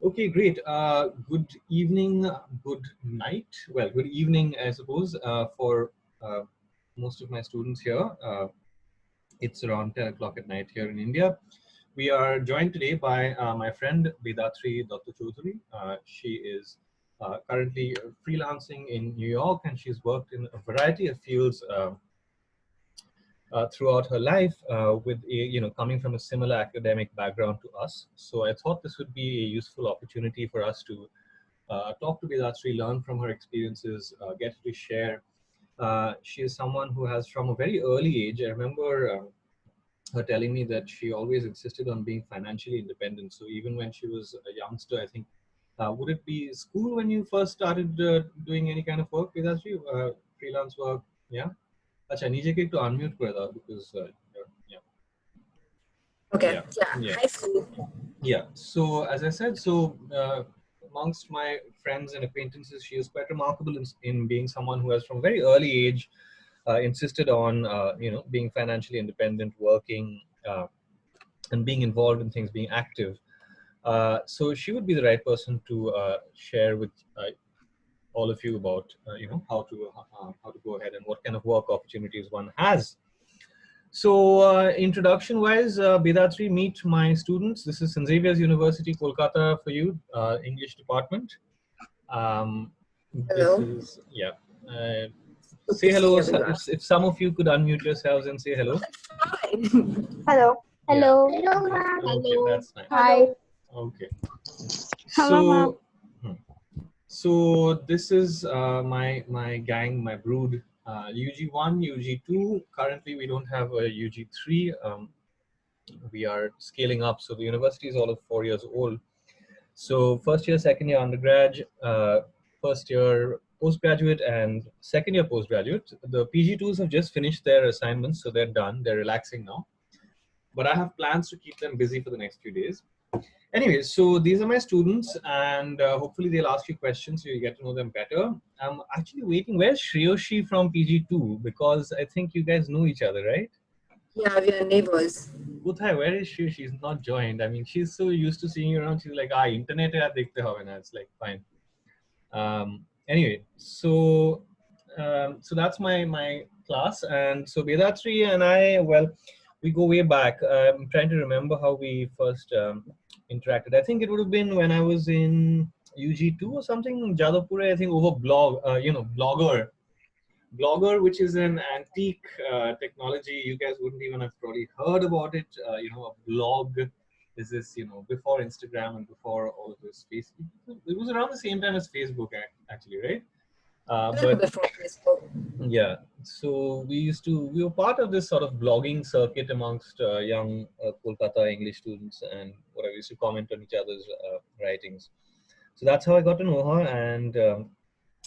Okay, great. Good evening, good night. Well, good evening, I suppose, for uh, most of my students here. It's around 10 o'clock at night here in India. We are joined today by my friend Bedatri D. She is currently freelancing in New York, and she's worked in a variety of fields throughout her life with a, coming from a similar academic background to us. So I thought this would be a useful opportunity for us to talk to Bedatri, learn from her experiences, get her to share. She is someone who has, from a very early age, I remember her telling me that she always insisted on being financially independent. So even when she was a youngster, I think, would it be school when you first started doing any kind of work, Bedatri? Freelance work? Yeah. अच्छा नीचे के to unmute করে দাও because yeah Okay, yeah yeah, yeah high school. yeah. So as I said, so amongst my friends and acquaintances, she is quite remarkable in being someone who has from very early age insisted on being financially independent, working and being involved in things, being active. So she would be the right person to share with all of you about how to go ahead and what kind of work opportunities one has. So introduction wise, Bedatri, meet my students. This is St. Xavier's University, Kolkata for you, English department. This Hello. is, yeah. Good Say to see hello. everyone. If some of you could unmute yourselves and say hello. Fine. Hello. Yeah. Hello. Okay, Ma'am. okay, that's nice. Hi. Okay. Hello, ma'am. So, so this is my gang, my brood. UG1, UG2. Currently, we don't have a UG3. We are scaling up. So the university is all of 4 years old. So first year, second year undergrad, first year postgraduate, and second year postgraduate. The PG2s have just finished their assignments, so they're done. They're relaxing now. But I have plans to keep them busy for the next few days. Anyway, so these are my students, and hopefully they'll ask you questions so you get to know them better. I'm actually waiting. Where's Shreyoshi from PG2? Because I think you guys know each other, right? Yeah, we are neighbors. Kothay, where is she? She's not joined. I mean, she's so used to seeing you around. She's like, internet hai, dekhte hobe na. It's like, fine. Anyway, so that's my class. And so Bedatri and I, well, we go way back. I'm trying to remember how we first interacted. I think it would have been when I was in UG2 or something, Jadavpur, I think, over Blogger, which is an antique technology. You guys wouldn't even have probably heard about it. A blog is this, before Instagram and before all of this. It was around the same time as Facebook, actually, right? But Before Facebook. yeah, so we were part of this sort of blogging circuit amongst young Kolkata English students, and whatever, we used to comment on each other's writings. So that's how I got to know her. And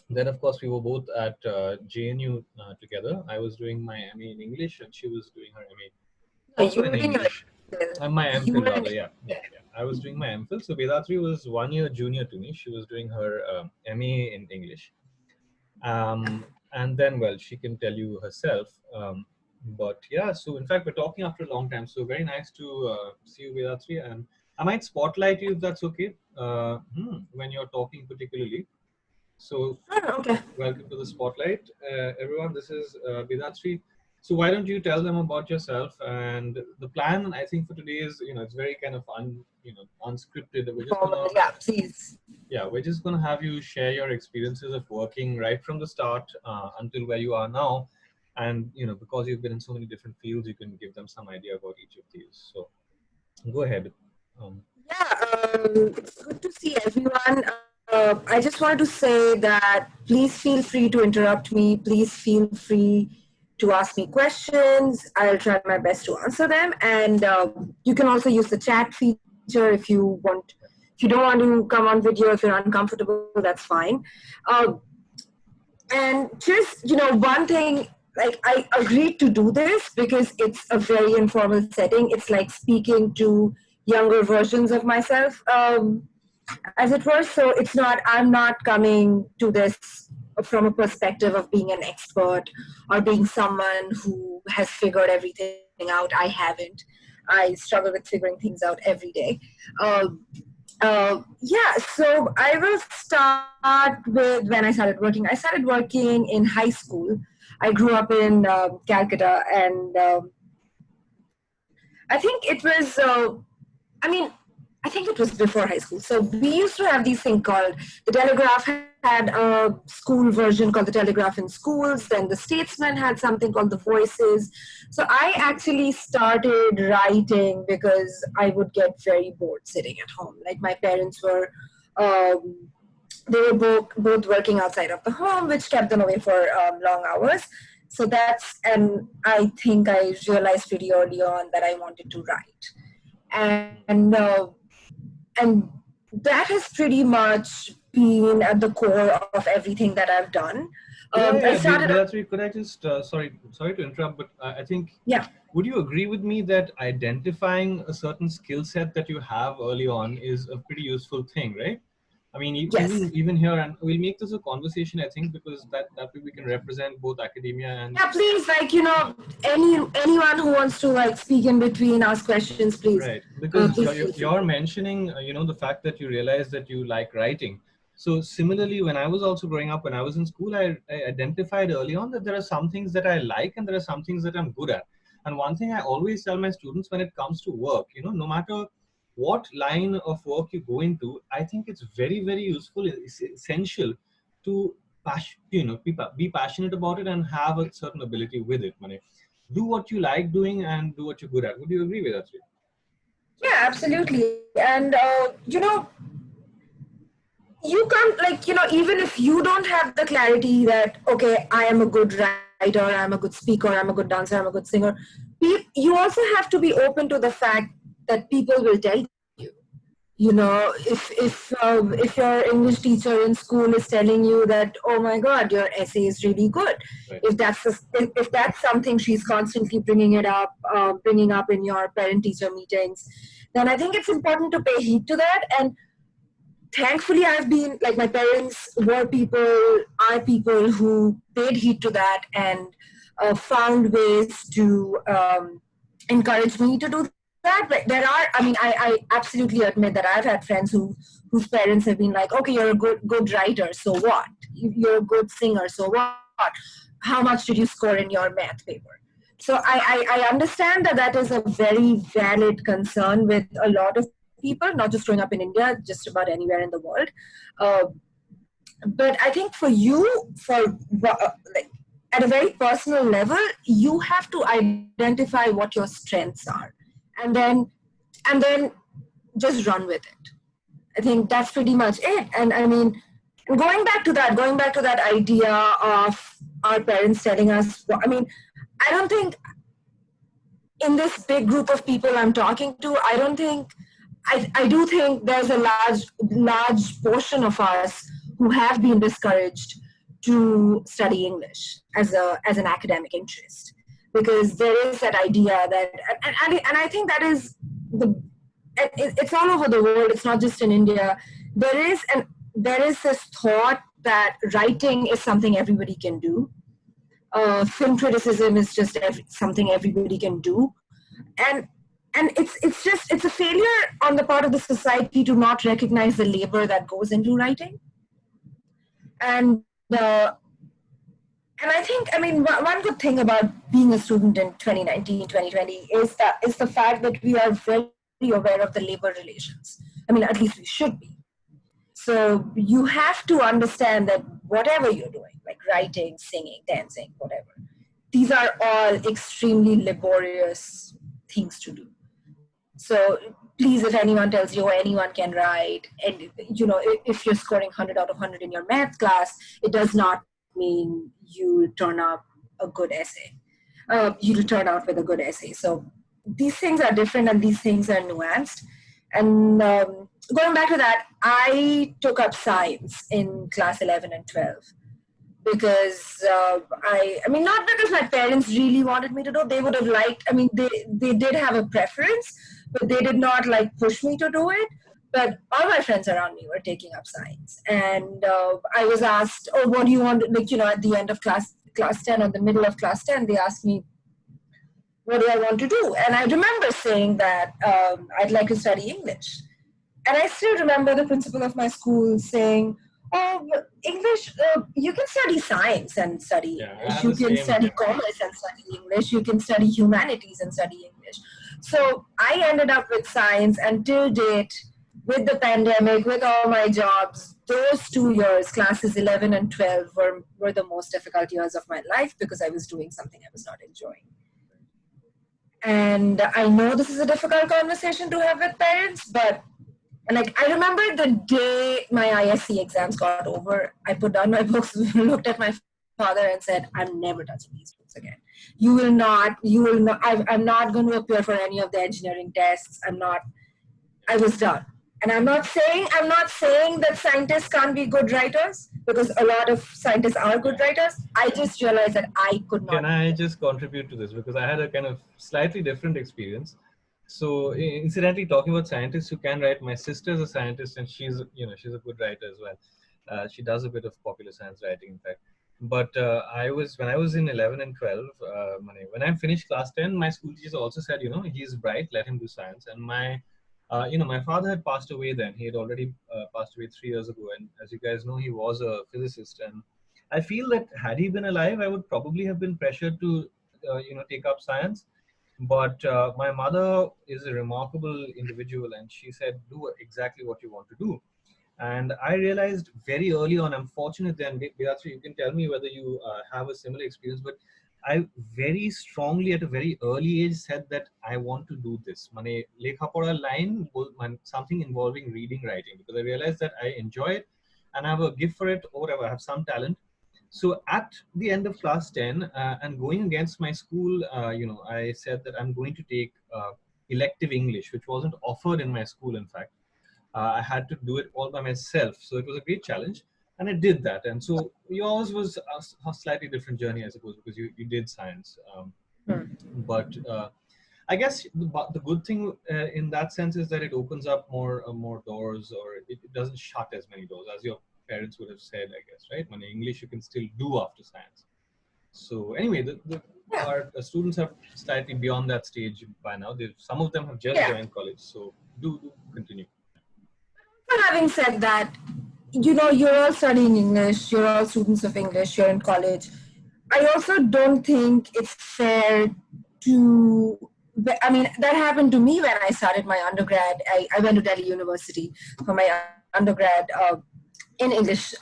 then, of course, we were both at JNU together. I was doing my MA in English, and she was doing her MA No, also you in were doing English. My you MPhil, were rather, yeah. I was doing my MPhil. So Bedatri was 1 year junior to me. She was doing her MA in English. And then, well, she can tell you herself. But yeah, so in fact, we're talking after a long time. So very nice to see you, Bedatri. And I might spotlight you if that's okay, when you're talking particularly. So okay. welcome to the spotlight, everyone. This is Bedatri. So why don't you tell them about yourself? And the plan, I think, for today is, it's very kind of unscripted. Yeah, please. Yeah, we're just gonna have you share your experiences of working right from the start until where you are now, and because you've been in so many different fields, you can give them some idea about each of these. So go ahead. It's good to see everyone. I just wanted to say that please feel free to interrupt me. Please feel free to ask me questions. I'll try my best to answer them. And you can also use the chat feature if you want. If you don't want to come on video, if you're uncomfortable, that's fine. And just, one thing, like, I agreed to do this because it's a very informal setting. It's like speaking to younger versions of myself, as it were. So I'm not coming to this from a perspective of being an expert or being someone who has figured everything out. I haven't. I struggle with figuring things out every day. Yeah, so I will start with when I started working. I started working in high school. I grew up in Calcutta, and I think it was, I mean, I think it was before high school. So we used to have these things called the Telegraph had a school version called the Telegraph in schools. Then the Statesman had something called the Voices. So I actually started writing because I would get very bored sitting at home. Like my parents were. They were both working outside of the home, which kept them away for long hours. So that's, and I think I realized pretty early on that I wanted to write, and that has pretty much been at the core of everything that I've done. I started. Bedatri, could I just, sorry to interrupt, but I think, Yeah. would you agree with me that identifying a certain skill set that you have early on is a pretty useful thing, right? I mean, Yes. even here, and we'll make this a conversation, I think, because that way we can represent both academia and Yeah, please, like, anyone who wants to like speak in between, ask questions, please. right, because Please feel free. you're mentioning, the fact that you realize that you like writing. So similarly, when I was also growing up, when I was in school, I identified early on that there are some things that I like and there are some things that I'm good at. And one thing I always tell my students when it comes to work, no matter what line of work you go into, I think it's very, very useful, it's essential to be passionate about it and have a certain ability with it. Do what you like doing and do what you're good at. Would you agree with that? Yeah, absolutely. And you can't, like, even if you don't have the clarity that, okay, I am a good writer, I'm a good speaker, I'm a good dancer, I'm a good singer, you also have to be open to the fact that people will tell you. If your English teacher in school is telling you that, oh my god, your essay is really good, Right. if that's something she's constantly bringing up in your parent teacher meetings, then I think it's important to pay heed to that. And thankfully, I've been, like, my parents are people who paid heed to that and found ways to encourage me to do that. But there are, I absolutely admit that I've had friends whose parents have been like, okay, you're a good writer, so what? You're a good singer, so what? How much did you score in your math paper? So I understand that that is a very valid concern with a lot of people, not just growing up in India, just about anywhere in the world. Uh, but I think for you, like, at a very personal level, you have to identify what your strengths are, and then just run with it. I think that's pretty much it. And I mean, going back to that idea of our parents telling us, I mean, I don't think in this big group of people I'm talking to, I don't think, I do think there's a large portion of us who have been discouraged to study English as an academic interest, because there is that idea that, and I think that is it's all over the world. It's not just in India. There is this thought that writing is something everybody can do. Film criticism is just something everybody can do, and it's a failure on the part of the society to not recognize the labor that goes into writing. And I think, I mean, one good thing about being a student in 2019, 2020 is the fact that we are very aware of the labor relations. I mean, at least we should be. So you have to understand that whatever you're doing, like writing, singing, dancing, whatever, these are all extremely laborious things to do. So please, if anyone tells you, oh, anyone can write, and if you're scoring 100 out of 100 in your math class, it does not mean you turn up a good essay. You turn out with a good essay. So these things are different and these things are nuanced. And going back to that, I took up science in class 11 and 12 because I mean, not because my parents really wanted me to do. They would have liked. I mean, they did have a preference, but they did not like push me to do it. But all my friends around me were taking up science, and I was asked, "Oh, what do you want?" Like, at the end of class 10, or the middle of class 10, they asked me, "What do I want to do?" And I remember saying that I'd like to study English. And I still remember the principal of my school saying, "Oh, English, you can study science and study Yeah, I English. had You the can same. study commerce and study English. You can study humanities and study English." So I ended up with science, and till date, with the pandemic, with all my jobs, those 2 years, classes 11 and 12, were the most difficult years of my life because I was doing something I was not enjoying. And I know this is a difficult conversation to have with parents, but like I remember the day my ISC exams got over, I put down my books, looked at my father, and said, "I'm never touching these books again. You will not. I'm not going to appear for any of the engineering tests. I'm not. I was done." And I'm not saying that scientists can't be good writers because a lot of scientists are good writers. I just realized that I could Can not do I it. just contribute to this because I had a kind of slightly different experience. So incidentally, talking about scientists who can write, my sister's a scientist and she's a good writer as well. She does a bit of popular science writing, in fact. But when I was in 11 and 12, when I finished class 10, my school teachers also said, he's bright, let him do science. And my father had passed away then. He had already passed away 3 years ago. And as you guys know, he was a physicist. And I feel that had he been alive, I would probably have been pressured to, take up science. But my mother is a remarkable individual, and she said, "Do exactly what you want to do." And I realized very early on, I'm fortunate then, Bedatri, you can tell me whether you have a similar experience, but I very strongly at a very early age said that I want to do this. Mane lekha poda line, something involving reading, writing, because I realized that I enjoy it and I have a gift for it or whatever, I have some talent. So at the end of class 10 and going against my school, I said that I'm going to take elective English, which wasn't offered in my school, in fact. I had to do it all by myself. So it was a great challenge. And I did that. And so yours was a slightly different journey, I suppose, because you did science. But I guess the good thing in that sense is that it opens up more doors, or it doesn't shut as many doors as your parents would have said, I guess, right? When English you can still do after science. So anyway, Yeah. our students are slightly beyond that stage by now. Some of them have just Yeah. joined college. So do continue. Having said that, you're all studying English, you're all students of English, you're in college. I also don't think it's fair to, I mean, that happened to me when I started my undergrad. I went to Delhi University for my undergrad in English.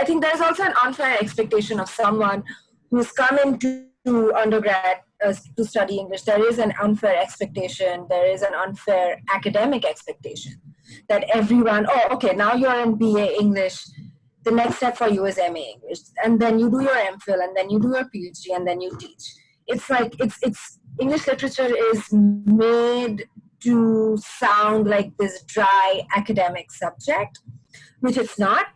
I think there's also an unfair expectation of someone who's come into undergrad to study English. There is an unfair expectation. There is an unfair academic expectation that everyone, oh, okay, now you're in BA English. The next step for you is MA English. And then you do your MPhil, and then you do your PhD, and then you teach. It's like, it's English literature is made to sound like this dry academic subject, which it's not.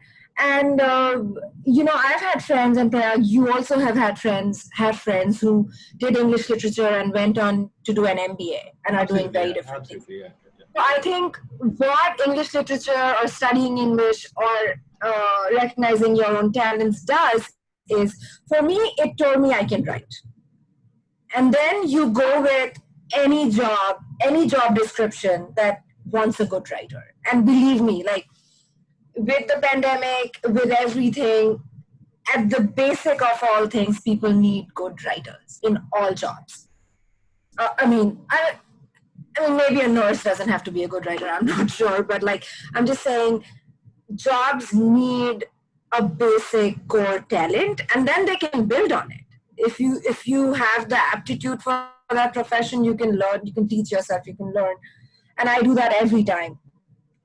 And I've had friends, and you also have friends who did English literature and went on to do an MBA and are doing Absolutely, very yeah, different things. absolutely, yeah. So I think what English literature or studying English or recognizing your own talents does is, for me, it told me I can write. And then you go with any job description that wants a good writer. And believe me, like, with the pandemic, with everything, at the basic of all things, people need good writers in all jobs. I mean, maybe a nurse doesn't have to be a good writer. I'm not sure, but like, I'm just saying, jobs need a basic core talent, and then they can build on it. If you have the aptitude for that profession, you can learn, you can teach yourself, you can learn, and I do that every time.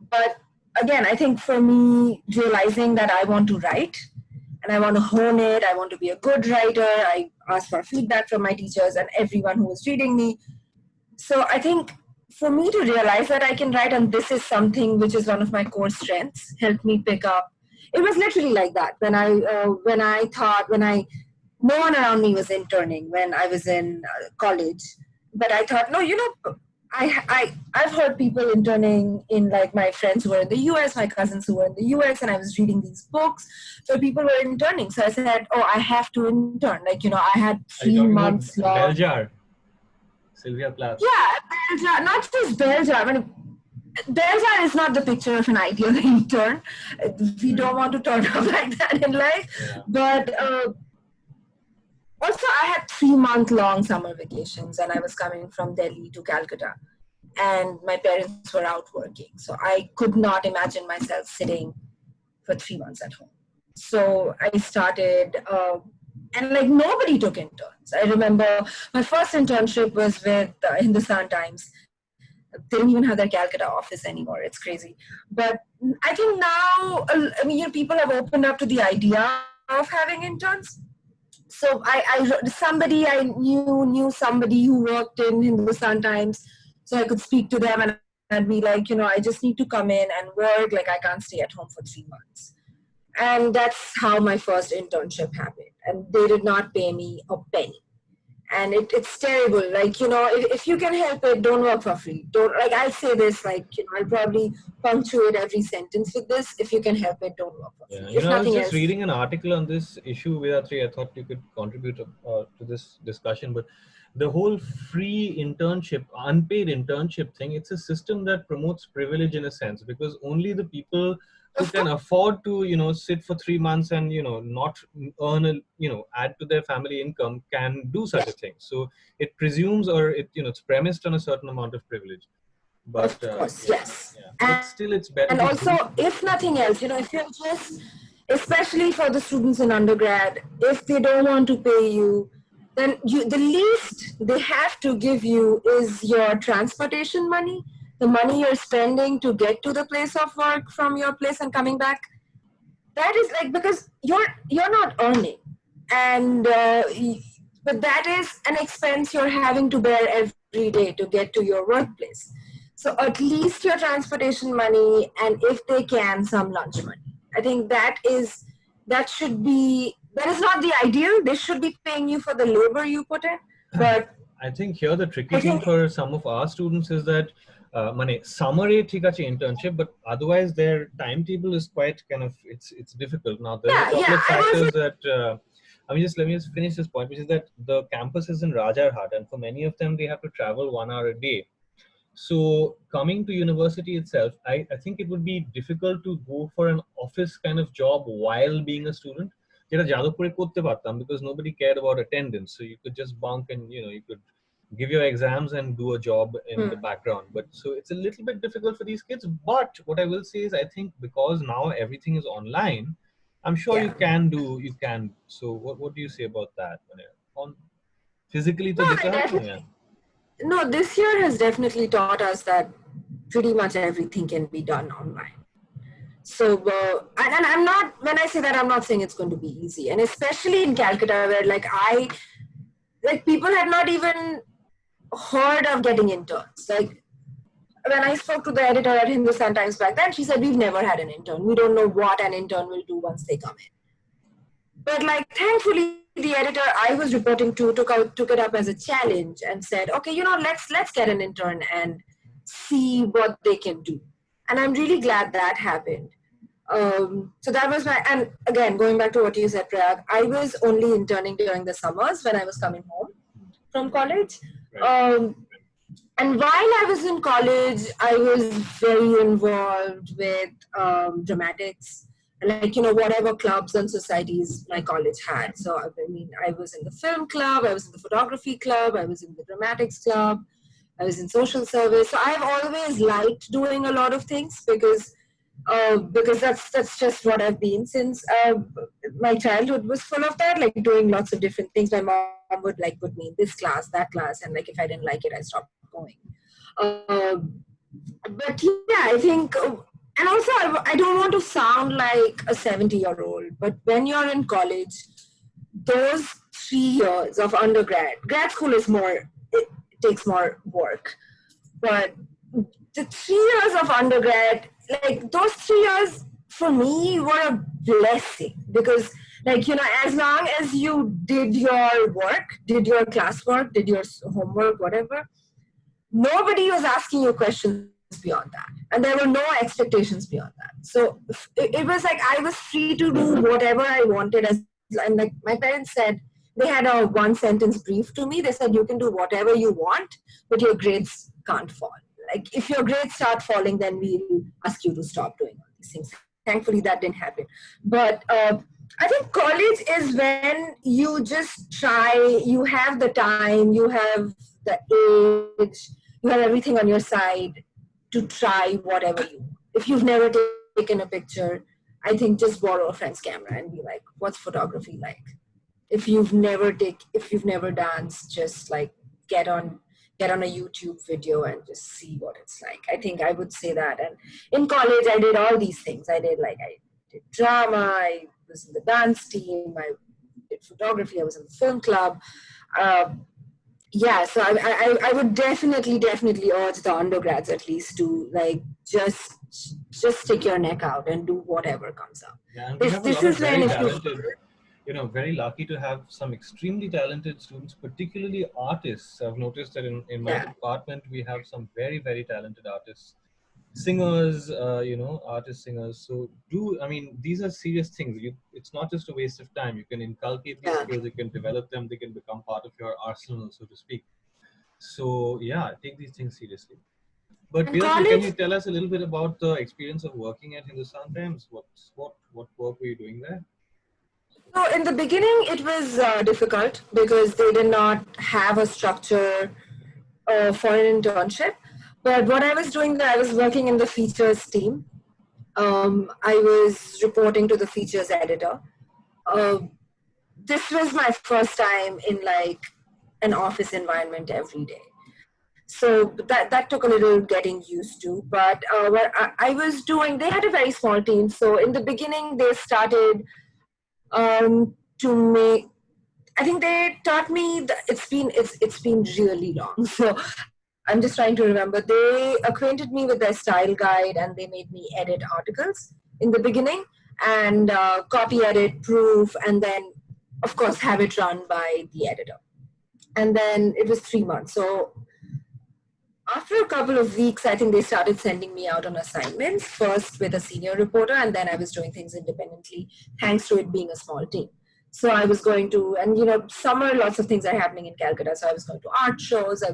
But again, I think for me, realizing that I want to write and I want to hone it, I want to be a good writer, I ask for feedback from my teachers and everyone who is reading me. So I think for me to realize that I can write, and this is something which is one of my core strengths, helped me pick up. It was literally like that when no one around me was interning when I was in college, but I thought, no, I've heard people interning in, like, my friends who were in the US, my cousins who were in the US, and I was reading these books. So people were interning. So I said, oh, I have to intern. Like, I had Are you 3 talking about months long. Beljar? Sylvia Plath. Yeah, Belgium, not just Belgium. I mean, Belzar is not the picture of an ideal intern. We don't want to turn up like that in life. Yeah. But also, I had 3-month-long summer vacations, and I was coming from Delhi to Calcutta, and my parents were out working, so I could not imagine myself sitting for 3 months at home. So I started, and like nobody took interns. I remember my first internship was with Hindustan Times. They didn't even have their Calcutta office anymore. It's crazy. But I think now, I mean, people have opened up to the idea of having interns. So somebody I knew somebody who worked in Hindustan Times, so I could speak to them and I'd be like, I just need to come in and work. Like I can't stay at home for 3 months. And that's how my first internship happened. And they did not pay me a penny. And it's terrible. Like, if you can help it, don't work for free. Don't, like, I'll say this, like, I'll probably punctuate every sentence with this. If you can help it, don't work for free. Yeah, If I was nothing just else. reading an article on this issue, Bedatri. I thought you could contribute to this discussion. But the whole free internship, unpaid internship thing, it's a system that promotes privilege in a sense, because only the people who can afford to, sit for 3 months and, not earn add to their family income can do such a thing. So it presumes, or it's premised on a certain amount of privilege. But Of course, yes. but still, it's better And to also, do. if nothing else, if you're just, especially for the students in undergrad, if they don't want to pay you, then the least they have to give you is your transportation money, the money you're spending to get to the place of work from your place and coming back. That is like, because you're not earning, and but that is an expense you're having to bear every day to get to your workplace. So at least your transportation money, and if they can, some lunch money. I think that is not the ideal. They should be paying you for the labor you put in. But I think here the tricky I thing think, for some of our students is that summer ঠিক আছে internship, but otherwise their timetable is quite kind of it's difficult. Now there's a couple yeah, of I factors was that let me just finish this point, which is that the campus is in Rajarhat, and for many of them they have to travel 1 hour a day. So coming to university itself, I think it would be difficult to go for an office kind of job while being a student. যেটা যাদবপুরে করতে পারতাম, because nobody cared about attendance, so you could just bunk and you could give your exams and do a job in the background. But so it's a little bit difficult for these kids. But what I will say is, I think because now everything is online, I'm sure yeah. you can. So what do you say about that? On physically to No, যেতে I হয়? definitely No, this year has definitely taught us that pretty much everything can be done online. So, and I'm not, when I say that, I'm not saying it's going to be easy. And especially in Calcutta, where people had not even heard of getting interns. Like, when I spoke to the editor at Hindustan Times back then, she said, we've never had an intern. We don't know what an intern will do once they come in. But like, thankfully, the editor I was reporting to took it up as a challenge and said, okay, let's get an intern and see what they can do. And I'm really glad that happened. So that was and again, going back to what you said, Prayag, I was only interning during the summers when I was coming home from college. And while I was in college, I was very involved with dramatics, like, whatever clubs and societies my college had. So, I mean, I was in the film club, I was in the photography club, I was in the dramatics club, I was in social service. So I've always liked doing a lot of things because that's just what I've been since my childhood was full of that, like doing lots of different things. My mom would put me in this class, that class, and like if I didn't like it, I stopped going. Um, but yeah, I think, and also I don't want to sound like a 70-year-old, but when you're in college, those 3 years of undergrad, grad school is more, it takes more work, but the 3 years of undergrad, like those 3 years for me were a blessing, because like, as long as you did your work, did your classwork, did your homework, whatever, nobody was asking you questions beyond that, and there were no expectations beyond that. So it was like I was free to do whatever I wanted, and like my parents said, they had a one sentence brief to me. They said, you can do whatever you want, but your grades can't fall. like if your grades start falling, then we'll ask you to stop doing all these things. Thankfully, that didn't happen. But I think college is when you just try, you have the time, you have the age, you have everything on your side to try whatever you want. If you've never taken a picture, I think just borrow a friend's camera and be like, what's photography like? If you've never danced, just like get on get on a YouTube video and just see what it's like. I think I would say that. And in college I did all these things. I did drama, I was in the dance team, I did photography, I was in the film club. um, yeah, so I would definitely urge the undergrads at least to like just stick your neck out and do whatever comes up. Yeah, and we have a This lot of is when very if you talented, very lucky to have some extremely talented students, particularly artists. I've noticed that in my yeah department, we have some very, very talented artists, singers, artist singers. So these are serious things. It's not just a waste of time. You can inculcate these yeah skills, you can develop them, they can become part of your arsenal, so to speak. So yeah, take these things seriously. But and Bedatri, can college. you tell us a little bit about the experience of working at Hindustan Times? What work were you doing there? So in the beginning, it was difficult because they did not have a structure for an internship. But what I was doing there, I was working in the features team. I was reporting to the features editor. Uh, this was my first time in like an office environment every day. So that took a little getting used to. But what I was doing, they had a very small team. So in the beginning, they started to make. I think they taught me that it's been really long. So I'm just trying to remember. They acquainted me with their style guide and they made me edit articles in the beginning and copy edit, proof, and then of course have it run by the editor. And then it was 3 months. So after a couple of weeks, I think they started sending me out on assignments, first with a senior reporter, and then I was doing things independently, thanks to it being a small team. So I was going to, and summer, lots of things are happening in Calcutta. So I was going to art shows, I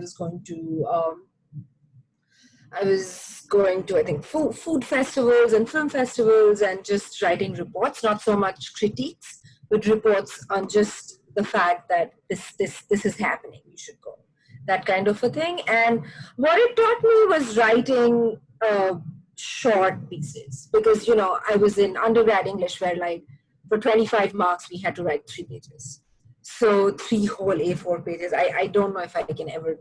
think, food festivals and film festivals and just writing reports, not so much critiques, but reports on just the fact that this is happening, you should go. That kind of a thing. And what it taught me was writing short pieces because, I was in undergrad English where like for 25 marks, we had to write 3 pages. So 3 whole A4 pages. I don't know if I can ever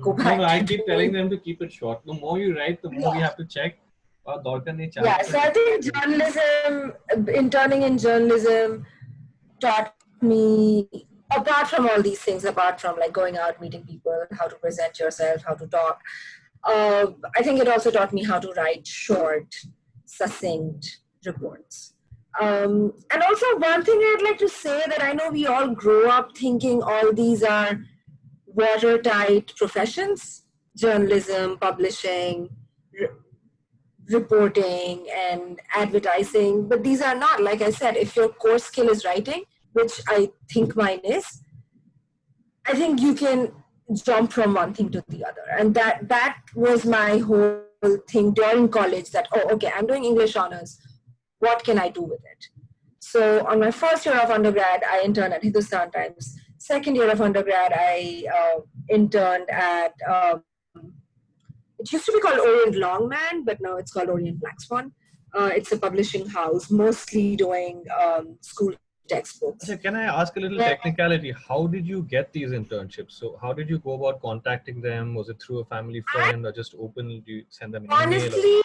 go back No, I to keep telling them to keep it short. The more you write, the more we have to check. Yeah, so I think interning in journalism taught me, apart from all these things, apart from like going out, meeting people, how to present yourself, how to talk, I think it also taught me how to write short, succinct reports. And also one thing I'd like to say that I know we all grow up thinking all these are watertight professions, journalism, publishing, reporting and advertising, but these are not. Like I said, if your core skill is writing, which I think mine is, I think you can jump from one thing to the other. And that was my whole thing during college, that, oh, okay, I'm doing English honors. What can I do with it? So on my first year of undergrad, I interned at Hindustan Times. Second year of undergrad, I interned at it used to be called Orient Longman, but now it's called Orient Black Swan. It's a publishing house, mostly doing school textbooks. So can I ask a little technicality? How did you get these internships? So how did you go about contacting them? Was it through a family friend or just openly? Did you send them an email? Honestly,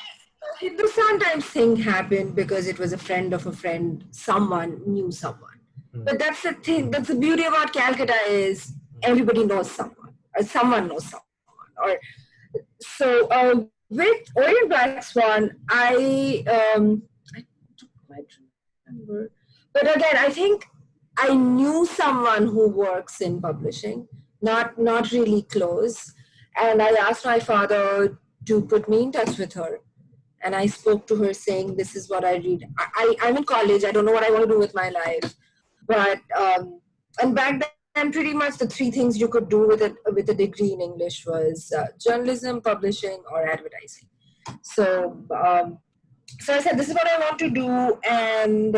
Hindustan Times thing happened because it was a friend of a friend. Someone knew someone. But that's the thing. That's the beauty about Calcutta is everybody knows someone, or someone knows someone. Or so with Orient Black Swan, I don't quite remember. But again, I think I knew someone who works in publishing, not really close. And I asked my father to put me in touch with her. And I spoke to her saying, this is what I read. I'm in college. I don't know what I want to do with my life. But, and back then then pretty much the three things you could do with a degree in English was journalism, publishing, or advertising. So, so I said, this is what I want to do, and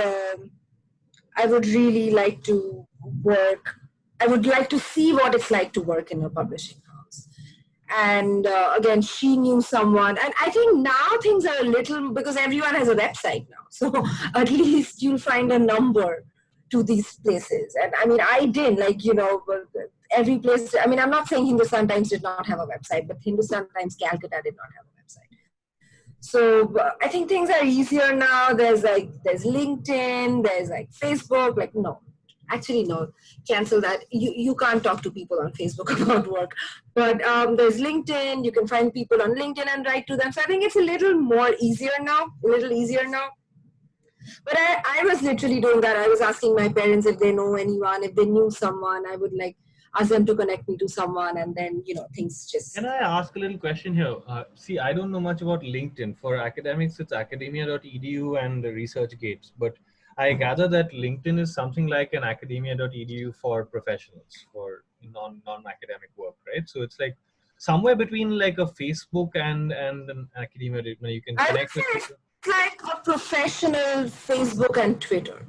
I would really like to work. I would like to see what it's like to work in a publishing house. And again, she knew someone, and I think now things are a little, because everyone has a website now, so at least you'll find a number to these places. And I mean, I did, like, every place. I mean, I'm not saying Hindustan Times did not have a website, but Hindustan Times Calcutta did not have a website. So I think things are easier now. There's LinkedIn, there's like Facebook. Like, no, actually no, cancel that. You can't talk to people on Facebook about work. But there's LinkedIn. You can find people on LinkedIn and write to them. So I think it's a little easier now. But I was literally doing that. I was asking my parents if they know anyone, if they knew someone. I would like ask them to connect me to someone, and then things just. Can I ask a little question here? See, I don't know much about LinkedIn. For academics, it's academia.edu and ResearchGates. But I gather that LinkedIn is something like an academia.edu for professionals, for non-academic work, right? So it's like somewhere between like a Facebook and an academia where you can connect with people. It's like a professional Facebook and Twitter.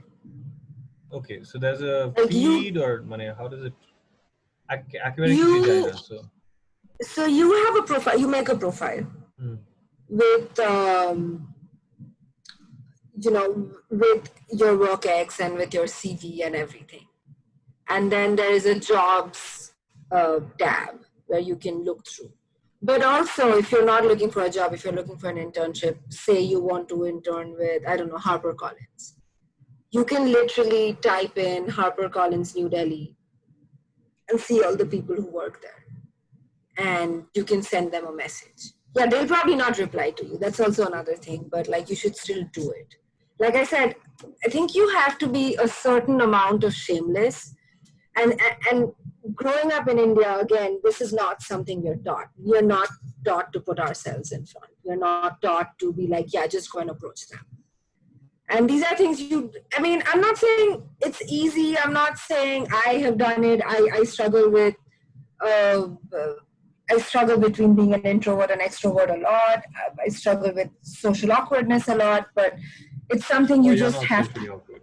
Okay, so there's a Like feed or money. How does it? So you have a profile. You make a profile with with your work ex and with your CV and everything, and then there is a jobs tab where you can look through. But also, if you're not looking for a job, if you're looking for an internship, say you want to intern with, I don't know, HarperCollins, you can literally type in HarperCollins New Delhi and see all the people who work there. And you can send them a message. Yeah, they'll probably not reply to you. That's also another thing, but like you should still do it. Like I said, I think you have to be a certain amount of shameless. And growing up in India, again, this is not something we're taught. We are not taught to put ourselves in front. We're not taught to be like, yeah, just go and approach them. And these are things I'm not saying it's easy. I'm not saying I have done it. I struggle with, I struggle between being an introvert and extrovert a lot. I struggle with social awkwardness a lot, but it's something you just have to. Awkward.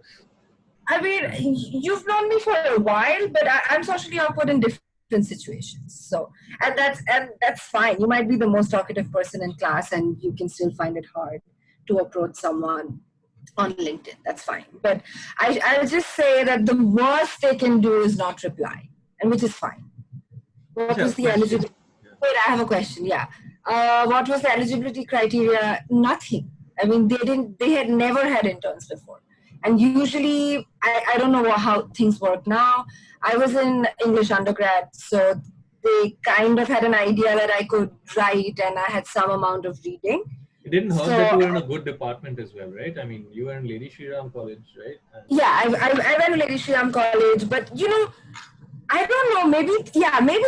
I mean, you've known me for a while, but I'm socially awkward in different situations. So, and that's fine. You might be the most talkative person in class, and you can still find it hard to approach someone on LinkedIn. That's fine. But I'll just say that the worst they can do is not reply, and which is fine. What was the eligibility? Wait, I have a question. Yeah. What was the eligibility criteria? Nothing. I mean, they had never had interns before. And usually, I don't know how things work now. I was in English undergrad, so they kind of had an idea that I could write and I had some amount of reading. It didn't hurt that you were in a good department as well, right? I mean, you were in Lady Shri Ram College, right? Yeah, I went to Lady Shri Ram College, but I don't know, maybe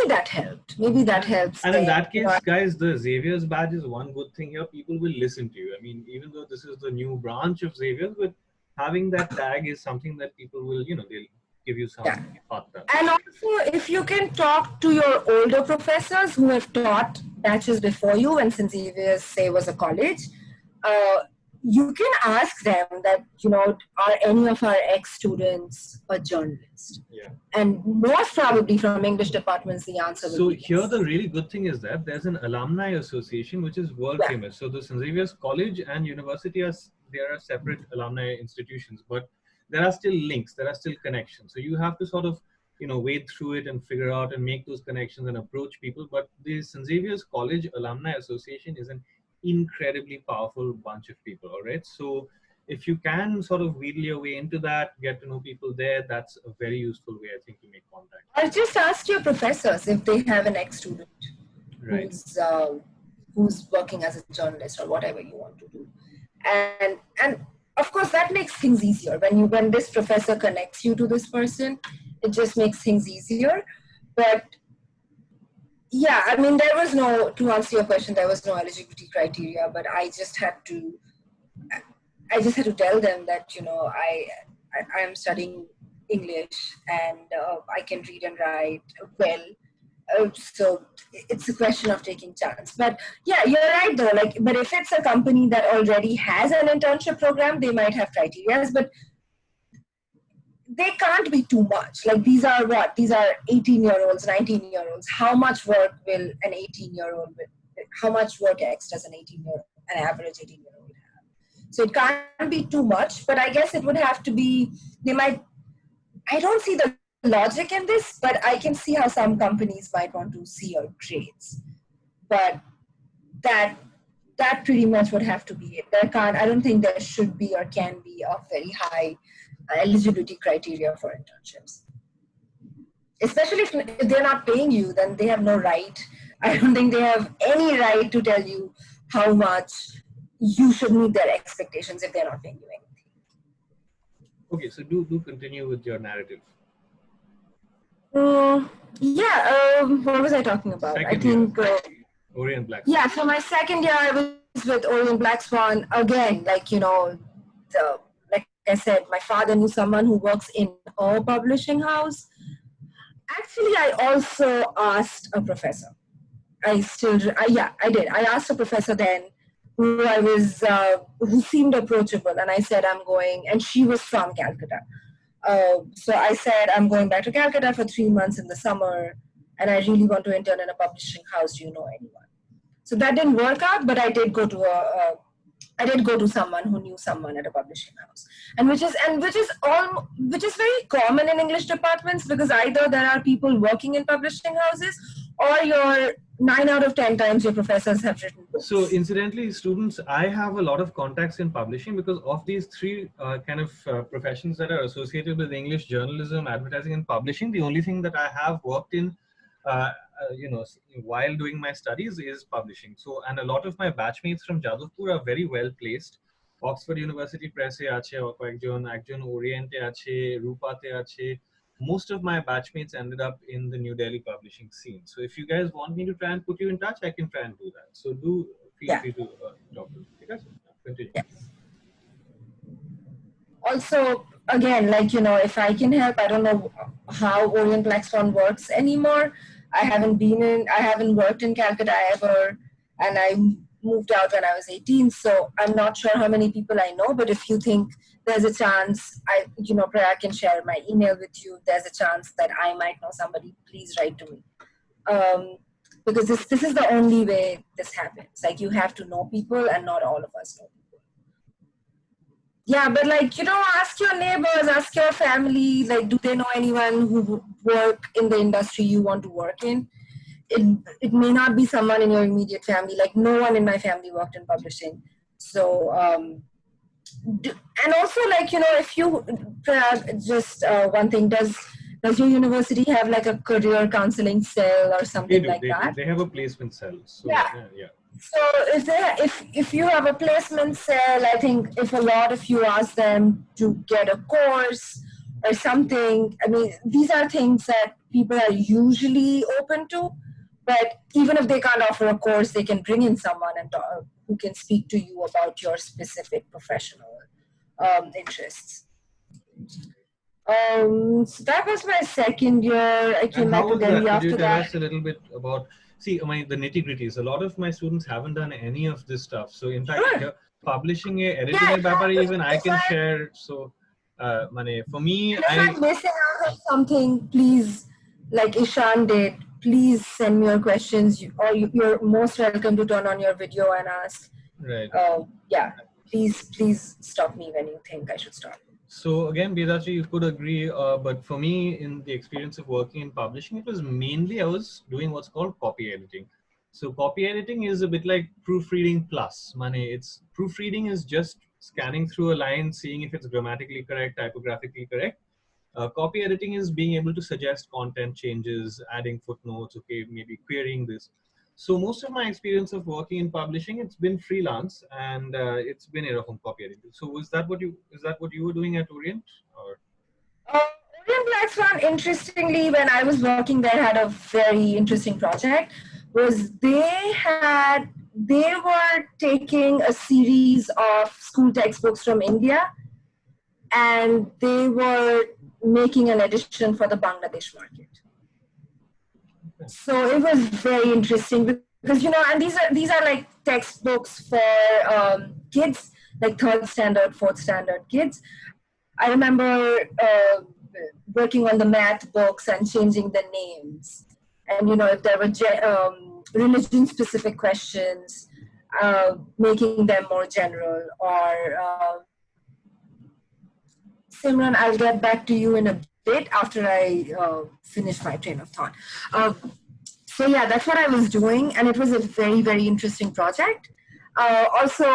that helped. Maybe that helps. And in that case, guys, the Xavier's badge is one good thing here. People will listen to you. I mean, even though this is the new branch of Xavier's, but having that tag is something that people will, they'll give you some patta. And also, if you can talk to your older professors who have taught batches before you, and since Xavier's, say, was a college, you can ask them that, are any of our ex-students a journalist? Yeah. And most probably from English departments, the answer will be yes. So here the really good thing is that there's an alumni association which is world famous. So the St. Xavier's College and University they are separate alumni institutions, but there are still links, there are still connections. So you have to sort of, wade through it and figure out and make those connections and approach people. But the St. Xavier's College Alumni Association is an incredibly powerful bunch of people, all right? So if you can sort of wheedle your way into that, get to know people there, that's a very useful way, I think, to make contact. I'll just ask your professors if they have an ex-student who's working as a journalist or whatever you want to do. And of course, that makes things easier. When this professor connects you to this person, it just makes things easier. But yeah, I mean, to answer your question, there was no eligibility criteria, but I just had to tell them that, I am studying English, and I can read and write well. So it's a question of taking chance. But yeah, you're right though. Like, but if it's a company that already has an internship program, they might have criteria, but they can't be too much. Like, these are what? These are 18-year-olds, 19-year-olds. How much work will an 18-year-old, how much work X does an average 18-year-old have? So it can't be too much, but I guess it would have to be, I don't see the logic in this, but I can see how some companies might want to see your grades. But that pretty much would have to be it. I don't think there should be or can be a very high eligibility criteria for internships. Especially if they're not paying you, then they have no right. I don't think they have any right to tell you how much you should meet their expectations if they're not paying you anything. Okay, so do continue with your narrative. What was I talking about? Second I think Orient Black Swan. Yeah, so my second year I was with Orient Black Swan again. Like, like I said, my father knew someone who works in a publishing house. Actually, I also asked a professor. I did. I asked a professor then who seemed approachable, and I said I'm going, and she was from Calcutta. So I said I'm going back to Calcutta for 3 months in the summer, and I really want to intern in a publishing house. Do you know anyone? So that didn't work out, but I did go to someone who knew someone at a publishing house, and which is very common in English departments, because either there are people working in publishing houses, or 9 out of 10 times your professors have written books. So incidentally, students, I have a lot of contacts in publishing because of these three professions that are associated with English journalism, advertising, and publishing. The only thing that I have worked in while doing my studies is publishing. So, and a lot of my batchmates from Jadavpur are very well placed. Oxford University Press e ache, ekjon Oriente ache, Rupate ache. Most of my batchmates ended up in the New Delhi publishing scene. So if you guys want me to try and put you in touch, I can try and do that. So do feel free to talk to me. Okay? Continue. Yes. Also, again, if I can help, I don't know how Orient Black Swan works anymore. I haven't worked in Calcutta ever, and I moved out when I was 18, so I'm not sure how many people I know, but if you think there's a chance, I can share my email with you. There's a chance that I might know somebody, please write to me. Because this is the only way this happens. Like, you have to know people, and not all of us know people. Yeah, but ask your neighbors, ask your family, do they know anyone who work in the industry you want to work in? It may not be someone in your immediate family. Like, no one in my family worked in publishing. So, and also, if you, just one thing, does your university have a career counseling cell or something like that? They have a placement cell. So, yeah. So if you have a placement cell, I think if a lot of you ask them to get a course or something, I mean, these are things that people are usually open to. But even if they can't offer a course, they can bring in someone and who can speak to you about your specific professional interests. So that was my second year. I came back to Delhi after that. Could you tell us a little bit about? See, the nitty-gritties. A lot of my students haven't done any of this stuff. So, in fact, publishing editing even I can share. So, for me, if I'm missing out on something, please, like Ishan did, please send me your questions. You're most welcome to turn on your video and ask. Right. Please stop me when you think I should stop. So again, Bedatri, you could agree, but for me, in the experience of working in publishing, it was mainly I was doing what's called copy editing. So copy editing is a bit like proofreading plus. Proofreading is just scanning through a line, seeing if it's grammatically correct, typographically correct. Copy editing is being able to suggest content changes, adding footnotes, okay, maybe querying this. So most of my experience of working in publishing, it's been freelance, and it's been copy editing. So is that what you were doing at Orient? Or? Orient Black Swan, interestingly, when I was working there, had a very interesting project. Was they were taking a series of school textbooks from India, and they were making an edition for the Bangladesh market. So it was very interesting because, and these are like textbooks for kids, like third standard, fourth standard kids. I remember working on the math books and changing the names. And, if there were religion-specific questions, making them more general. Or, Simran, I'll get back to you in a bit after I finish my train of thought. So yeah, that's what I was doing, and it was a very, very interesting project. Also,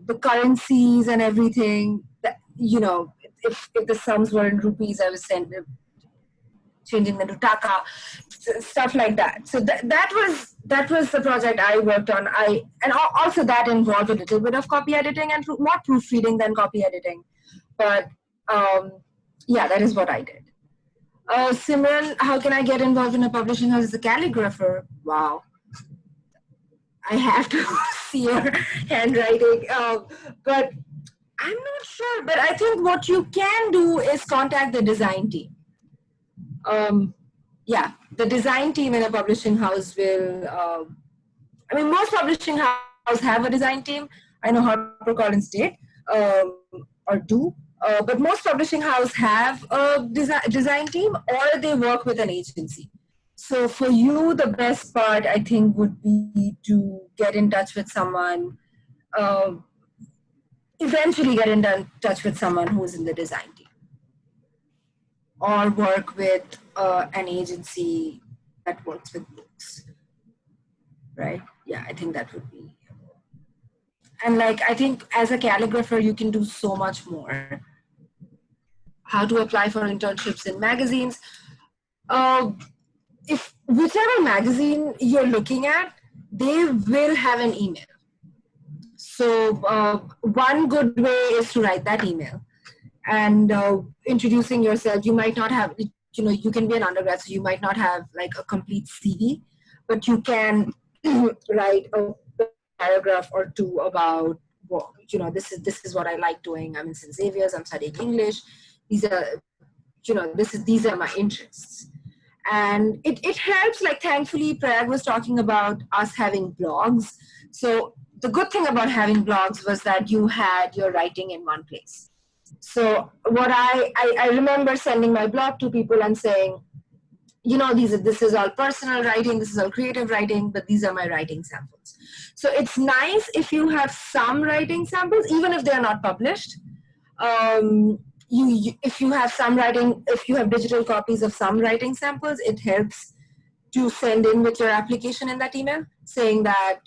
the currencies and everything, that, if the sums were in rupees, I was changing them to taka, stuff like that. So that was the project I worked on. And also that involved a little bit of copy editing and more proofreading than copy editing. But yeah, that is what I did. Simran, how can I get involved in a publishing house as a calligrapher? Wow. I have to see your handwriting. But I'm not sure. But I think what you can do is contact the design team. Yeah, the design team in a publishing house will, most publishing houses have a design team. I know HarperCollins did, or do. But most publishing houses have a design team, or they work with an agency. So for you, the best part, I think, would be to get in touch with someone, eventually get in touch with someone who's in the design team, or work with an agency that works with books, right? Yeah, I think that would be. And I think as a calligrapher, you can do so much more. How to apply for internships in magazines. If whichever magazine you're looking at, they will have an email. So one good way is to write that email and introducing yourself. You might not have, you can be an undergrad, so you might not have a complete CV, but you can write a paragraph or two about, this is what I like doing. I'm in St. Xavier's, I'm studying English. These are, these are my interests. And it helps, thankfully, Prayag was talking about us having blogs. So the good thing about having blogs was that you had your writing in one place. So what I remember sending my blog to people and saying, this is all personal writing, this is all creative writing, but these are my writing samples. So it's nice if you have some writing samples, even if they're not published. If you have some writing, if you have digital copies of some writing samples, it helps to send in with your application in that email saying that,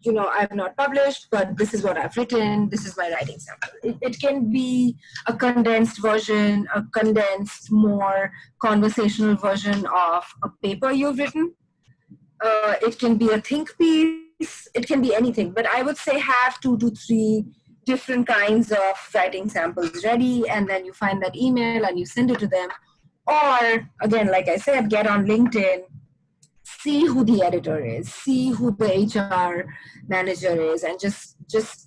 I've not published, but this is what I've written. This is my writing sample. It can be a condensed version, a condensed, more conversational version of a paper you've written. It can be a think piece. It can be anything. But I would say have 2 to 3 different kinds of writing samples ready, and then you find that email and you send it to them. Or, again, like I said, get on LinkedIn, see who the editor is, see who the HR manager is, and just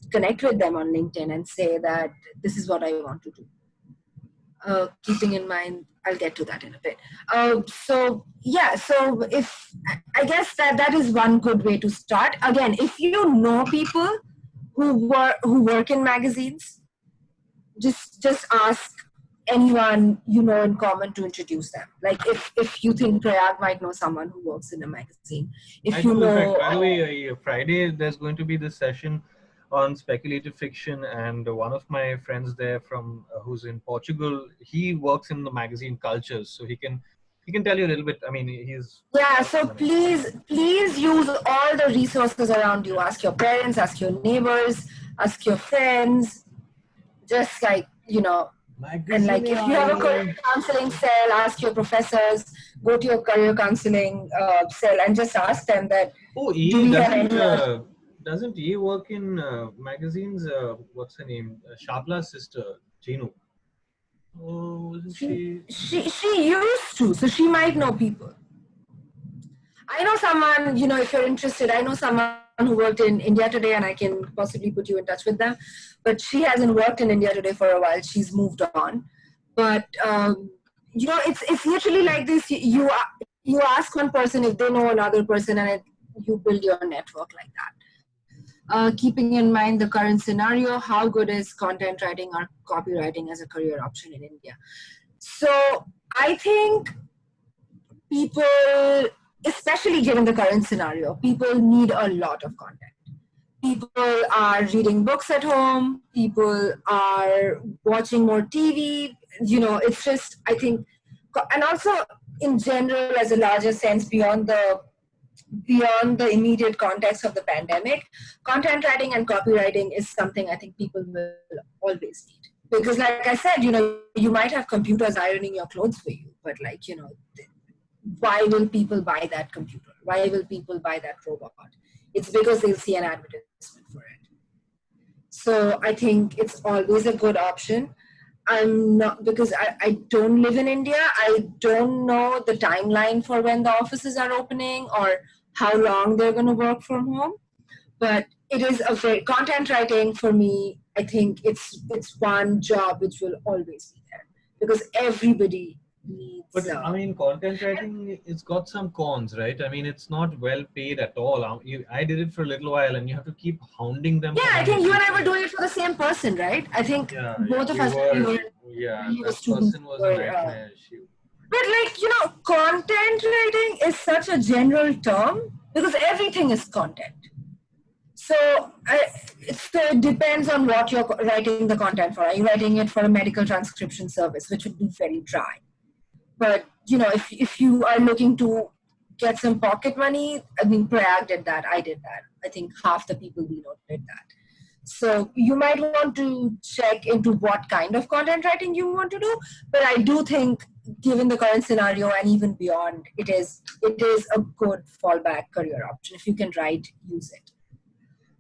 connect with them on LinkedIn and say that this is what I want to do. Keeping in mind, I'll get to that in a bit. So if I guess that is one good way to start. Again, if you know people who work in magazines, just ask anyone in common to introduce them. If you think Prayag might know someone who works in a magazine, By the way, Friday there's going to be this session on speculative fiction, and one of my friends there from who's in Portugal, he works in the magazine Cultures, so he can tell you a little bit. He's so please use all the resources around you. Ask your parents, ask your neighbors, ask your friends. Just and if you have a career counseling cell, ask your professors. Go to your career counseling cell and just ask them that. Oh, doesn't EA work in magazines? What's her name? Shabla's sister, Jinu. Oh, isn't she? She used to, so she might know people. I know someone, if you're interested, I know someone who worked in India Today, and I can possibly put you in touch with them. But she hasn't worked in India Today for a while. She's moved on. But it's literally like this. You ask one person if they know another person, and you build your network like that. Keeping in mind the current scenario, how good is content writing or copywriting as a career option in India? So I think people, especially given the current scenario, people need a lot of content. People are reading books at home. People are watching more TV. It's just, I think, and also in general, as a larger sense, beyond the immediate context of the pandemic, content writing and copywriting is something I think people will always need. Because like I said, you might have computers ironing your clothes for you, but why will people buy that computer? Why will people buy that robot? It's because they'll see an advertisement for it. So I think it's always a good option. I'm not, because I don't live in India. I don't know the timeline for when the offices are opening or how long they're going to work from home. But it is a very, content writing for me, I think it's one job which will always be there because everybody needs. But I mean, content writing, it's got some cons, right? I mean, it's not well paid at all. I did it for a little while, and you have to keep hounding them. Yeah, I think you and I were doing it for the same person, right? I think both of us were. Yeah, that person was a nightmare. But content writing is such a general term because everything is content. So it depends on what you're writing the content for. Are you writing it for a medical transcription service, which would be very dry? But if you are looking to get some pocket money, I mean, Prayag did that. I did that. I think half the people we know did that. So you might want to check into what kind of content writing you want to do. But I do think, given the current scenario and even beyond, it is a good fallback career option. If you can write, use it.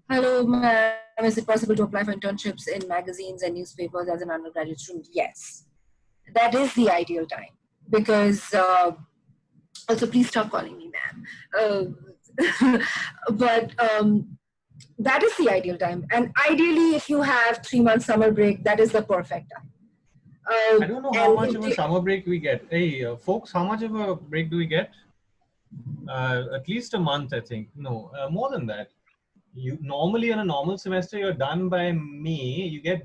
Hello, ma'am. Is it possible to apply for internships in magazines and newspapers as an undergraduate student? Yes. That is the ideal time. Because, also please stop calling me ma'am. But that is the ideal time. And ideally, if you have 3 months summer break, that is the perfect time. I don't know how much of a summer break we get. Hey, folks, how much of a break do we get? At least a month, I think. No, more than that. You normally on a normal semester, you're done by May. You get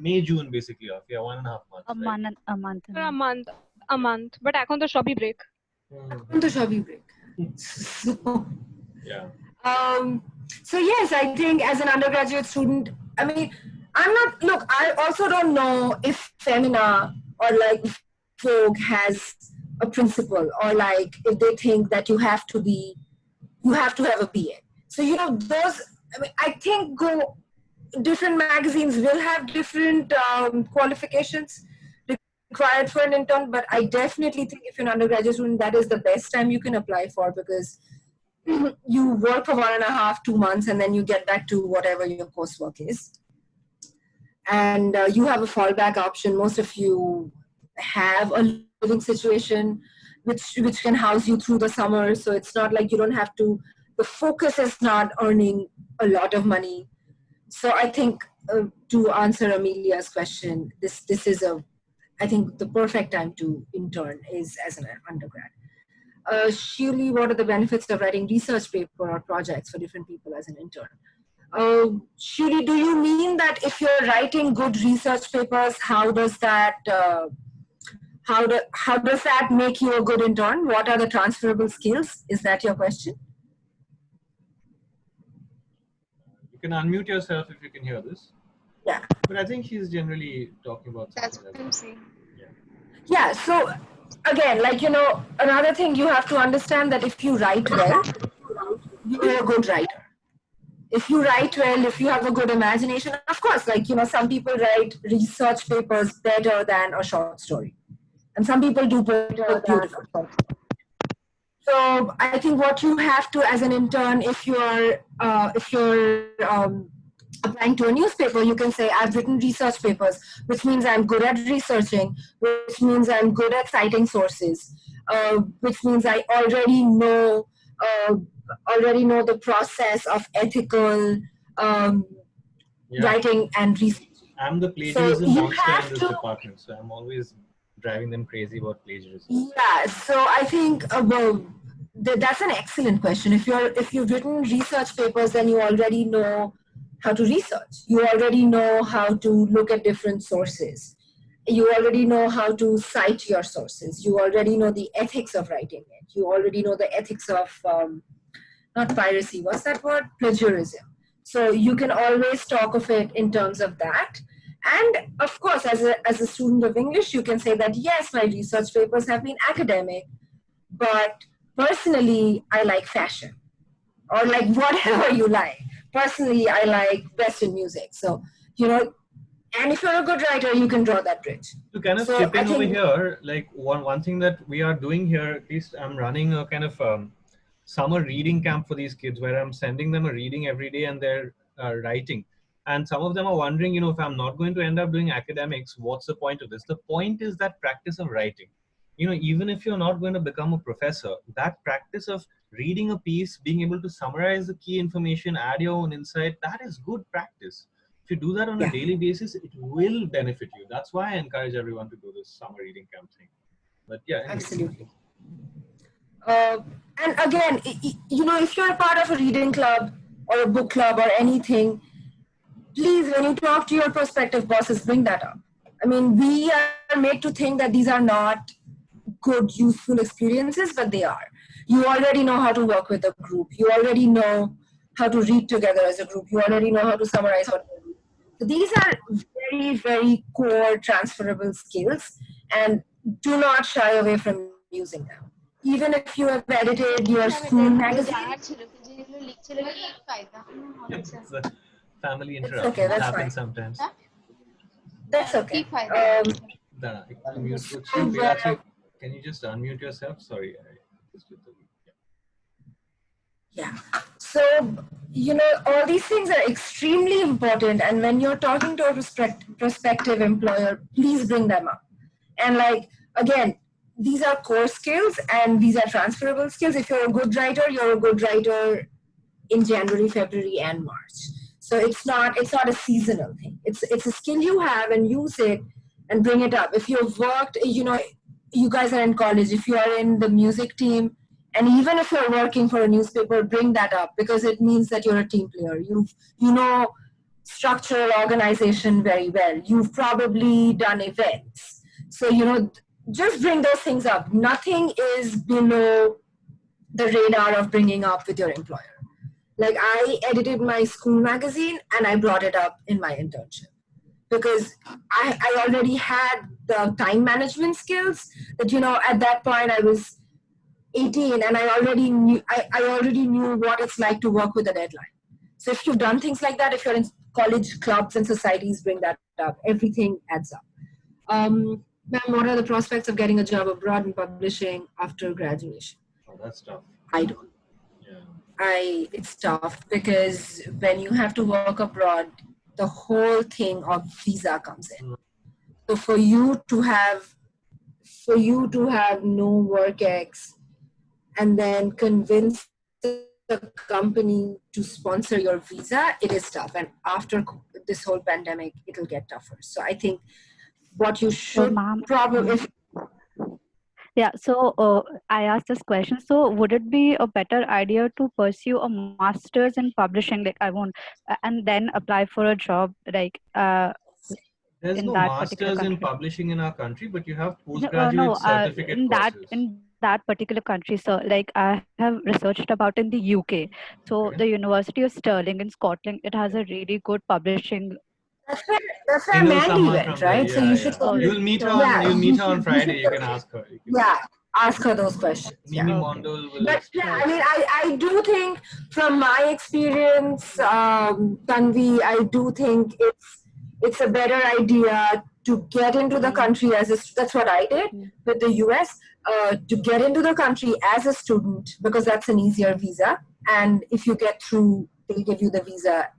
May, June basically off. Yeah, 1.5 months. A month. But এখন তো সবই break. এখন তো সবই break. Yeah. So yes, I think as an undergraduate student, I mean, I also don't know if Femina or like Vogue has a principle or like if they think that you have to have a BA. So, I think different magazines will have different qualifications required for an intern, but I definitely think if you're an undergraduate student, that is the best time you can apply for because you work for 1.5, 2 months, and then you get back to whatever your coursework is. And you have a fallback option. Most of you have a living situation which can house you through the summer. So it's not like you don't have to, the focus is not earning a lot of money. So I think to answer Amelia's question, this is I think the perfect time to intern is as an undergrad. Shuli, what are the benefits of writing research paper or projects for different people as an intern? Shuli, do you mean that if you're writing good research papers, how does that make you a good intern? What are the transferable skills? Is that your question? You can unmute yourself if you can hear this. Yeah. But I think she's generally talking about something. That's what I'm saying. Yeah. So again, another thing you have to understand that if you write well, you're a good writer. If you write well, if you have a good imagination, of course, some people write research papers better than a short story. And some people do better beautiful. So I think what you have to, as an intern, if you're applying to a newspaper, you can say, I've written research papers, which means I'm good at researching, which means I'm good at citing sources, which means I already know the process of ethical writing and research. I'm the So plagiarism you monster in have this to, department, so I'm always driving them crazy about plagiarism. yeah. So I think that's an excellent question. If you've written research papers, then you already know how to research. You already know how to look at different sources. You already know how to cite your sources. You already know the ethics of writing it. You already know the ethics of not piracy. What's that word? Plagiarism. So you can always talk of it in terms of that. And of course, as a student of English, you can say that yes, my research papers have been academic, but personally, I like fashion or like whatever you like. Personally, I like Western music. So, you know, and if you're a good writer, you can draw that bridge. To kind of So chip I in over think, here, like one thing that we are doing here, at least I'm running a kind of summer reading camp for these kids where I'm sending them a reading every day and they're writing. And some of them are wondering, if I'm not going to end up doing academics, what's the point of this? The point is that practice of writing. Even if you're not going to become a professor, that practice of reading a piece, being able to summarize the key information, add your own insight, that is good practice. If you do that on a yeah, daily basis, it will benefit you. That's why I encourage everyone to do this summer reading camp thing. But yeah, anyways. absolutely. Uh, and again, if you're a part of a reading club or a book club or anything, please, when you talk to your prospective bosses, bring that up. I mean, we are made to think that these are not good, useful experiences, but they are. You already know how to work with a group. You already know how to read together as a group. You already know how to summarize what you read. So these are very, very core transferable skills, and do not shy away from using them. Even if you have edited your school magazine, Yep, it's a family it's okay. interruption. It That's fine. happens sometimes. That's okay. Dana, mute So, with you. Bedatri, can you just unmute yourself? Sorry. Just with the, yeah. So, all these things are extremely important. And when you're talking to a prospective employer, please bring them up. And again, these are core skills and these are transferable skills. If you're a good writer, you're a good writer in January, February, and March. So it's not a seasonal thing. It's a skill you have, and use it and bring it up. If you've worked, you guys are in college. If you are in the music team, and even if you're working for a newspaper, bring that up because it means that you're a team player. You know structural organization very well. You've probably done events. So just bring those things up. Nothing is below the radar of bringing up with your employer. Like I edited my school magazine and I brought it up in my internship because I already had the time management skills that, at that point I was 18 and I already knew what it's like to work with a deadline. So if you've done things like that, if you're in college clubs and societies, bring that up. Everything adds up. Ma'am, what are the prospects of getting a job abroad in publishing after graduation? oh, that's tough. I don't. Yeah. It's tough because when you have to work abroad, the whole thing of visa comes in. So for you to have no work ex and then convince the company to sponsor your visa, it is tough. And after this whole pandemic, it'll get tougher. So I think what you So, should ma'am, probably, if yeah, so I asked this question. So, would it be a better idea to pursue a master's in publishing, like I want, and then apply for a job, like There's in no that particular masters in country? publishing in our country, but you have No, postgraduate certificate courses. in that particular country. So, like I have researched about in the UK. So, the Okay. University of Stirling in Scotland, it has a really good publishing. that's where Single Mandy someone went, from there. right? So Yeah, you should, yeah. Oh, yeah, You'll meet her on you should, Friday. You can ask her. yeah, ask her those questions. Yeah. Mimi okay, Mondol will But yeah, explain. I mean, I do think from my experience, Tanvi, I do think it's a better idea to get into the country that's what I did mm, with the US, to get into the country as a student because that's an easier visa. And if you get through, they'll give you the visa.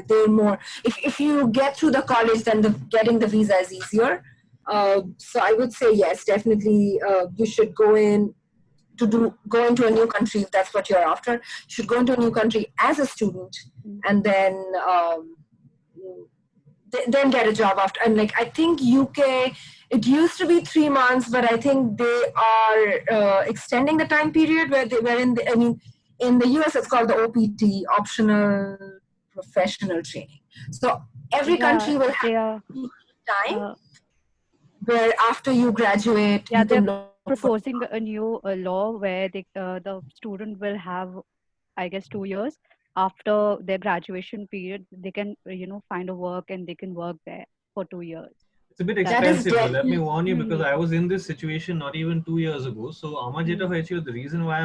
They're more. If you get through the college, then getting the visa is easier. So I would say yes, definitely. You should go into a new country if that's what you're after. You should go into a new country as a student, mm. and then then get a job after. And like I think UK, it used to be 3 months, but I think they are extending the time period where they were in. I mean, in the US, it's called the OPT, optional professional training. So every Yeah, country will they have are. time Uh, where after you graduate, yeah, you they're can look for. proposing a new law where the student will have, I guess, 2 years after their graduation period. They can, find a work and they can work there for 2 years. It's a bit That is expensive though. Let me definitely. warn you, because Hmm. I was in this situation not even 2 years ago. So আমার যেটা Hmm. হয়েছিল, the reason why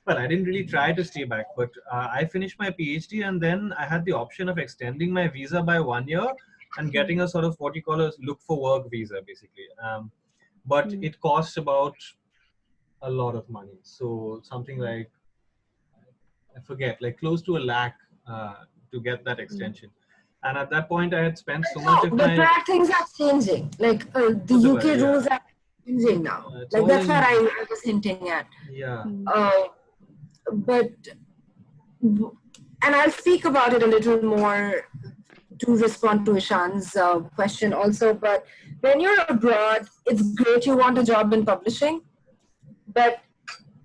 well, I didn't really try to stay back, but I finished my PhD and then I had the option of extending my visa by 1 year and Hmm. getting a sort of what you call a look for work visa, basically. But Hmm. it costs about a lot of money. So something Hmm. like, I forget, like close to a lakh to get that Hmm. extension. And at that point, I had spent so much No, of but my. Prague, things are changing. Like the Whatever, UK yeah. rules are changing now. It's Like all that's what in, I was hinting at. yeah. Hmm. But and I'll speak about it a little more to respond to Ishan's question also. But when you're abroad, it's great you want a job in publishing, but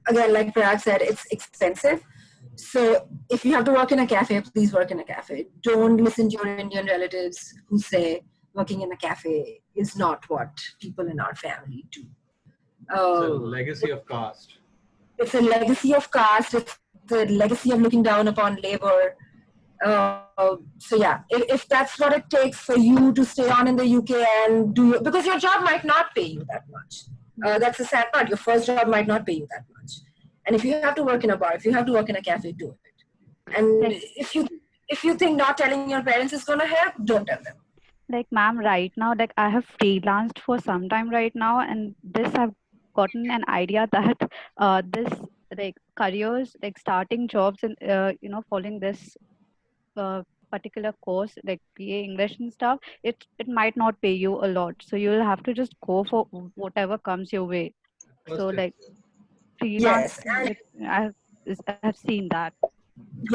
again, like Parag said, it's expensive. So if you have to work in a cafe, please work in a cafe. Don't listen to your Indian relatives who say working in a cafe is not what people in our family do. It's a Uh, legacy of caste. it's a legacy of caste. It's a legacy of looking down upon labor. So yeah, if that's what it takes for you to stay on in the UK and do your, because your job might not pay you that much. That's the sad part. Your first job might not pay you that much. And if you have to work in a bar, if you have to work in a cafe, do it. And Like, if you think not telling your parents is gonna help, don't tell them. ma'am, right now, like I have freelanced for some time right now, and this I've gotten an idea that this like careers, like starting jobs and following this uh, particular course like BA English and stuff, it might not pay you a lot. So you'll have to just go for whatever comes your way. So First, like Yes, freelancing, and like I've seen that.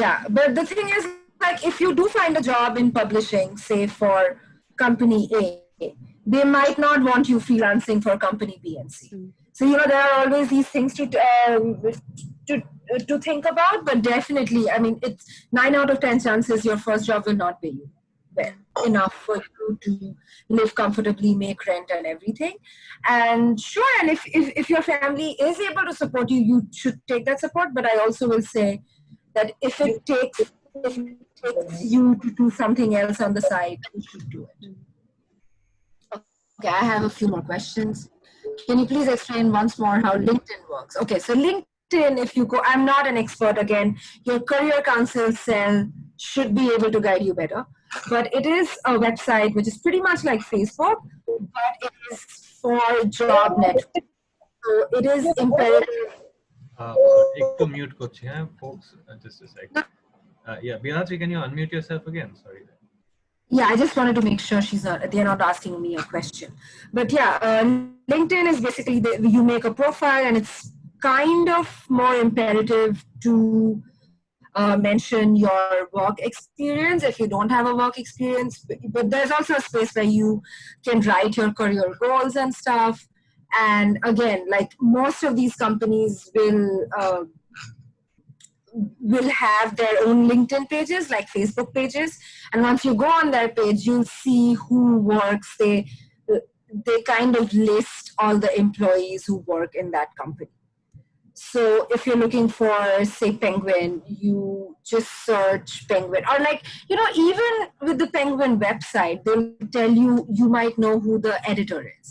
yeah, but the thing is, like, if you do find a job in publishing, say for company A, they might not want you freelancing for company B and C. Mm. So there are always these things to to think about. But definitely, I mean, it's 9 out of 10 chances your first job will not pay you well Mm. enough for you to live comfortably, make rent, and everything. And sure, and if your family is able to support you, you should take that support. But I also will say that if it takes you to do something else on the side, you should do it. Mm. Okay, I have a few more questions. Can you please explain once more how LinkedIn works? Okay, so LinkedIn, if you go, I'm not an expert again, your career counsel cell should be able to guide you better. But it is a website which is pretty much like Facebook, but it is for job network. So it is imperative. sorry, একটু mute করছি, হ্যাঁ, folks. Just a sec. Yeah, Bedatri, can you unmute yourself again? Sorry. Yeah, I just wanted to make sure they're not asking me a question. But yeah, LinkedIn is basically you make a profile, and it's kind of more imperative to mention your work experience if you don't have a work experience. But there's also a space where you can write your career goals and stuff. And again, like most of these companies will have their own LinkedIn pages, like Facebook pages. And once you go on their page, you'll see who works. They kind of list all the employees who work in that company. So if you're looking for, say, Penguin, you just search Penguin. Or like, even with the Penguin website, they'll tell you might know who the editor is.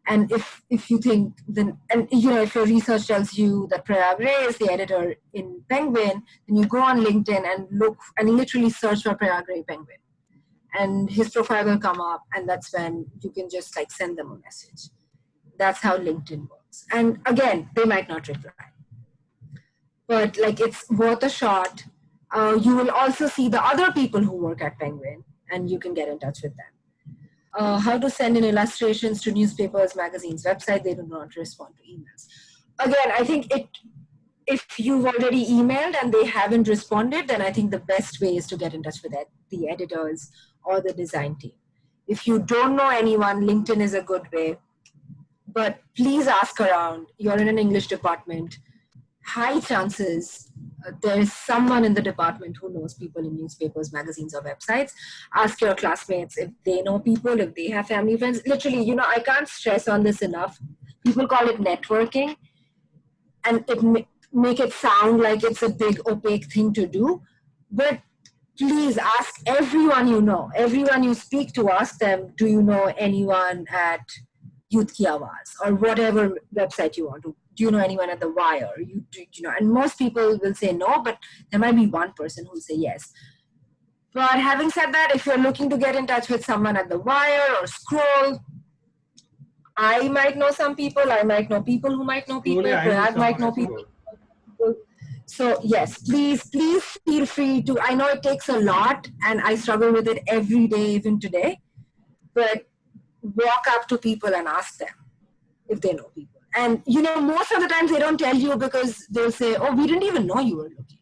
And if you think then, and if your research tells you that Parag Ray is the editor in Penguin, then you go on LinkedIn and look and literally search for Parag Ray Penguin, and his profile will come up, and that's when you can just like send them a message. That's how LinkedIn works. And again, they might not reply, but like it's worth a shot. You will also see the other people who work at Penguin, and you can get in touch with them. How to send in illustrations to newspapers, magazines, website, they do not respond to emails. Again, I think if you've already emailed and they haven't responded, then I think the best way is to get in touch with the editors or the design team. If you don't know anyone, LinkedIn is a good way. But please ask around. You're in an English department. High chances there's someone in the department who knows people in newspapers, magazines, or websites. Ask your classmates if they know people, if they have family friends. Literally, I can't stress on this enough. People call it networking, and make it sound like it's a big opaque thing to do. But please ask everyone you know, everyone you speak to, ask them, do you know anyone at Youth Ki Awaaz or whatever website you want to? Do you know anyone at The Wire? And most people will say no, but there might be one person who will say yes. But having said that, if you're looking to get in touch with someone at The Wire or Scroll, I might know some people. I might know people who might know people. Truly, I know Prayag might someone know at people. school. So yes, please feel free to. I know it takes a lot, and I struggle with it every day, even today. But walk up to people and ask them if they know people. And most of the times they don't tell you because they'll say, "Oh, we didn't even know you were looking."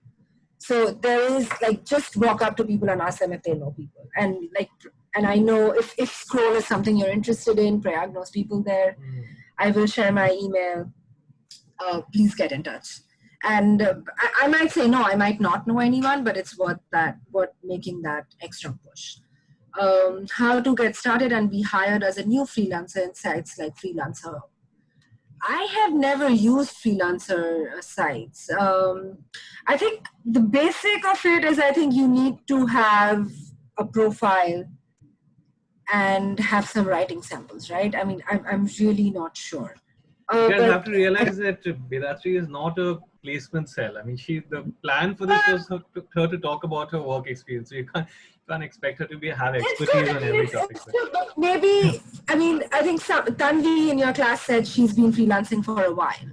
So there is just walk up to people and ask them if they know people. And I know if Scroll is something you're interested in, Prayag knows people there. I will share my email. Please get in touch. And I might say no, I might not know anyone, but it's worth making that extra push. How to get started and be hired as a new freelancer in sites like Freelancer. I have never used freelancer sites. I think the basic of it is I think you need to have a profile and have some writing samples, right? I mean, I'm really not sure. You guys have to realize that Bedatri is not a placement cell. I mean, the plan for this was her to talk about her work experience. So you can't expect her to have expertise on every topic. Maybe, I mean, I think Tanvi in your class said she's been freelancing for a while.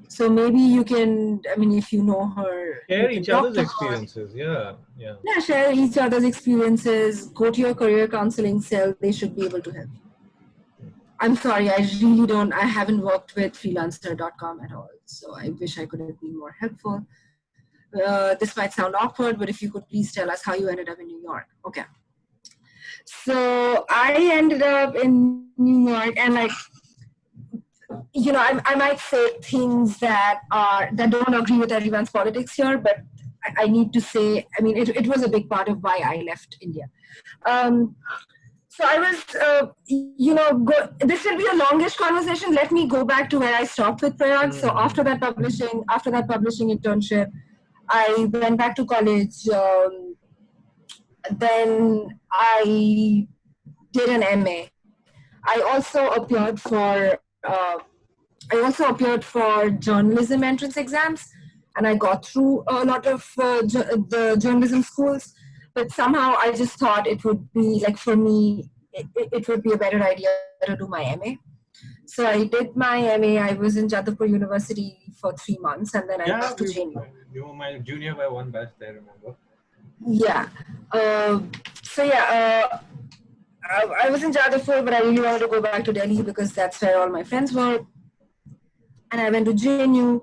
So maybe you can, I mean, if you know her. Share each other's experiences, yeah. Yeah, share each other's experiences. Go to your career counseling cell. They should be able to help. I'm sorry, I haven't worked with freelancer.com at all. So I wish I could have been more helpful. This might sound awkward, but if you could please tell us how you ended up in New York. Okay. So I ended up in New York, and I might say things that don't agree with everyone's politics here, but I need to say, I mean, it was a big part of why I left India. So I was, this will be a longish conversation. Let me go back to where I stopped with Prayag. So after that publishing internship, I went back to college. Then I did an MA. I also appeared for journalism entrance exams, and I got through a lot of the journalism schools. But somehow I just thought it would be for me, it would be a better idea to do my MA. So I did my MA. I was in Jadavpur University for 3 months, and then I moved to JNU. You were my junior by one batch there, remember? Yeah. I was in Jadavpur, but I really wanted to go back to Delhi because that's where all my friends were. And I went to JNU.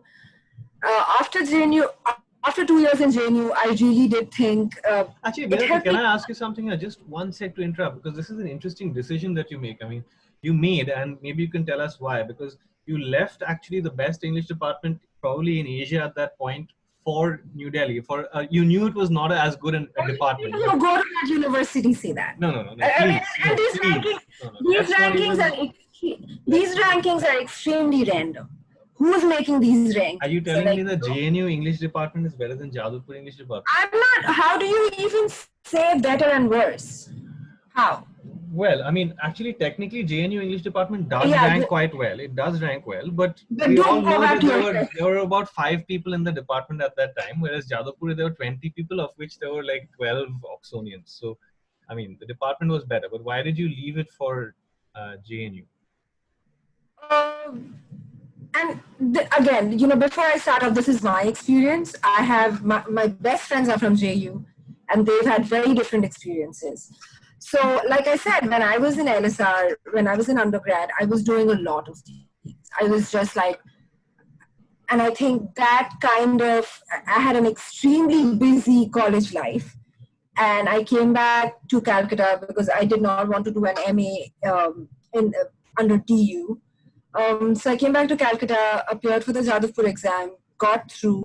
After 2 years in JNU, I really did think. Actually, Bedatri, can I ask you something? Just one sec to interrupt, because this is an interesting decision that you make. I mean, you made, and maybe you can tell us why. Because you left actually the best English department probably in Asia at that point for New Delhi. You knew it was not as good a department. You go to that university, say that. No. These rankings are extremely random. Who's making these rankings? Are you telling me the JNU English department is better than Jadavpur English department? I'm not. How do you even say better and worse? How? Well, I mean, actually, technically, JNU English department does rank quite well. It does rank well, but we all know that there were about 5 people in the department at that time, whereas Jadavpur, there were 20 people, of which there were 12 Oxonians. So, I mean, the department was better, but why did you leave it for JNU? And again, before I start off, this is my experience. I have my best friends are from JU, and they've had very different experiences. So, like I said, when I was in LSR, when I was in undergrad, I was doing a lot of things. I was just and I think that I had an extremely busy college life. and I came back to Calcutta because I did not want to do an MA under TU. So I came back to Calcutta, appeared for the Jadavpur exam, got through.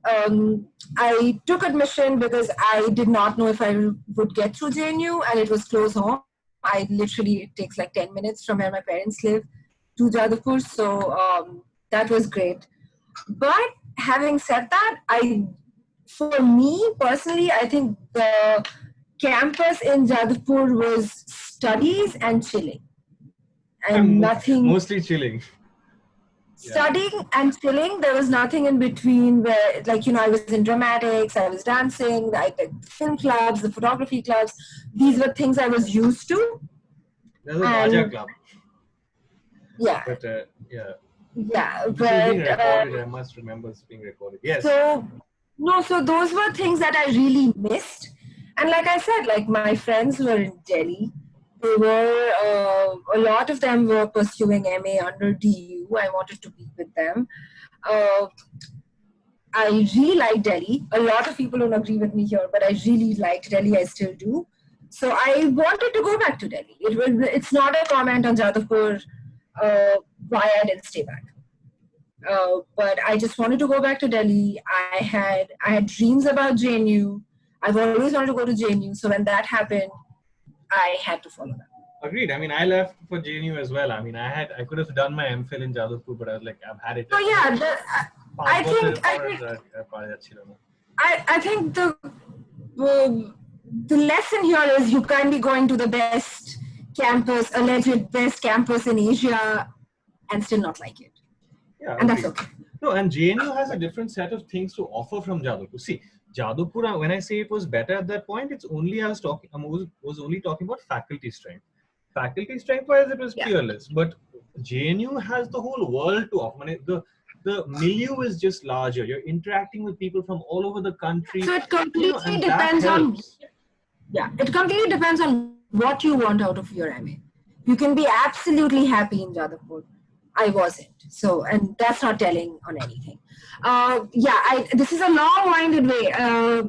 I took admission because I did not know if I would get through JNU, and it was close home. It takes like 10 minutes from where my parents live to Jadavpur, so that was great. But having said that, for me personally, I think the campus in Jadavpur was studies and chilling, and nothing. Mostly chilling. Studying and chilling, there was nothing in between where, like, I was in dramatics, I was dancing, I did film clubs, the photography clubs. These were things I was used to. There's a Raja club. Yeah. But, yeah. Yeah, This but... is being recorded. I must remember it's being recorded. Yes. So those were things that I really missed. And like I said, like my friends were in Delhi. They were, a lot of them were pursuing MA under DU. I wanted to be with them. I really like Delhi. A lot of people don't agree with me here, but I really liked Delhi. I still do. So I wanted to go back to Delhi. It's not a comment on Jadavpur, why I didn't stay back. But I just wanted to go back to Delhi. I had dreams about JNU. I've always wanted to go to JNU. So when that happened, I had to follow that. Agreed. I mean, I left for JNU as well. I mean, I could have done my MPhil in Jadavpur, but I was like, I've had it. So yeah, I think the lesson here is you can't be going to the best campus, alleged best campus in Asia, and still not like it. Yeah, and that's okay. No, and JNU has a different set of things to offer from Jadavpur. See, Jadavpur, when I say it was better at that point, it's only I was only talking about faculty strength. Faculty strength wise, it was peerless. But JNU has the whole world to offer. I mean, the milieu is just larger. You're interacting with people from all over the country. So it completely depends on. Yeah, it completely depends on what you want out of your MA. You can be absolutely happy in Jadavpur. I wasn't. So, and that's not telling on anything. This is a long-winded way.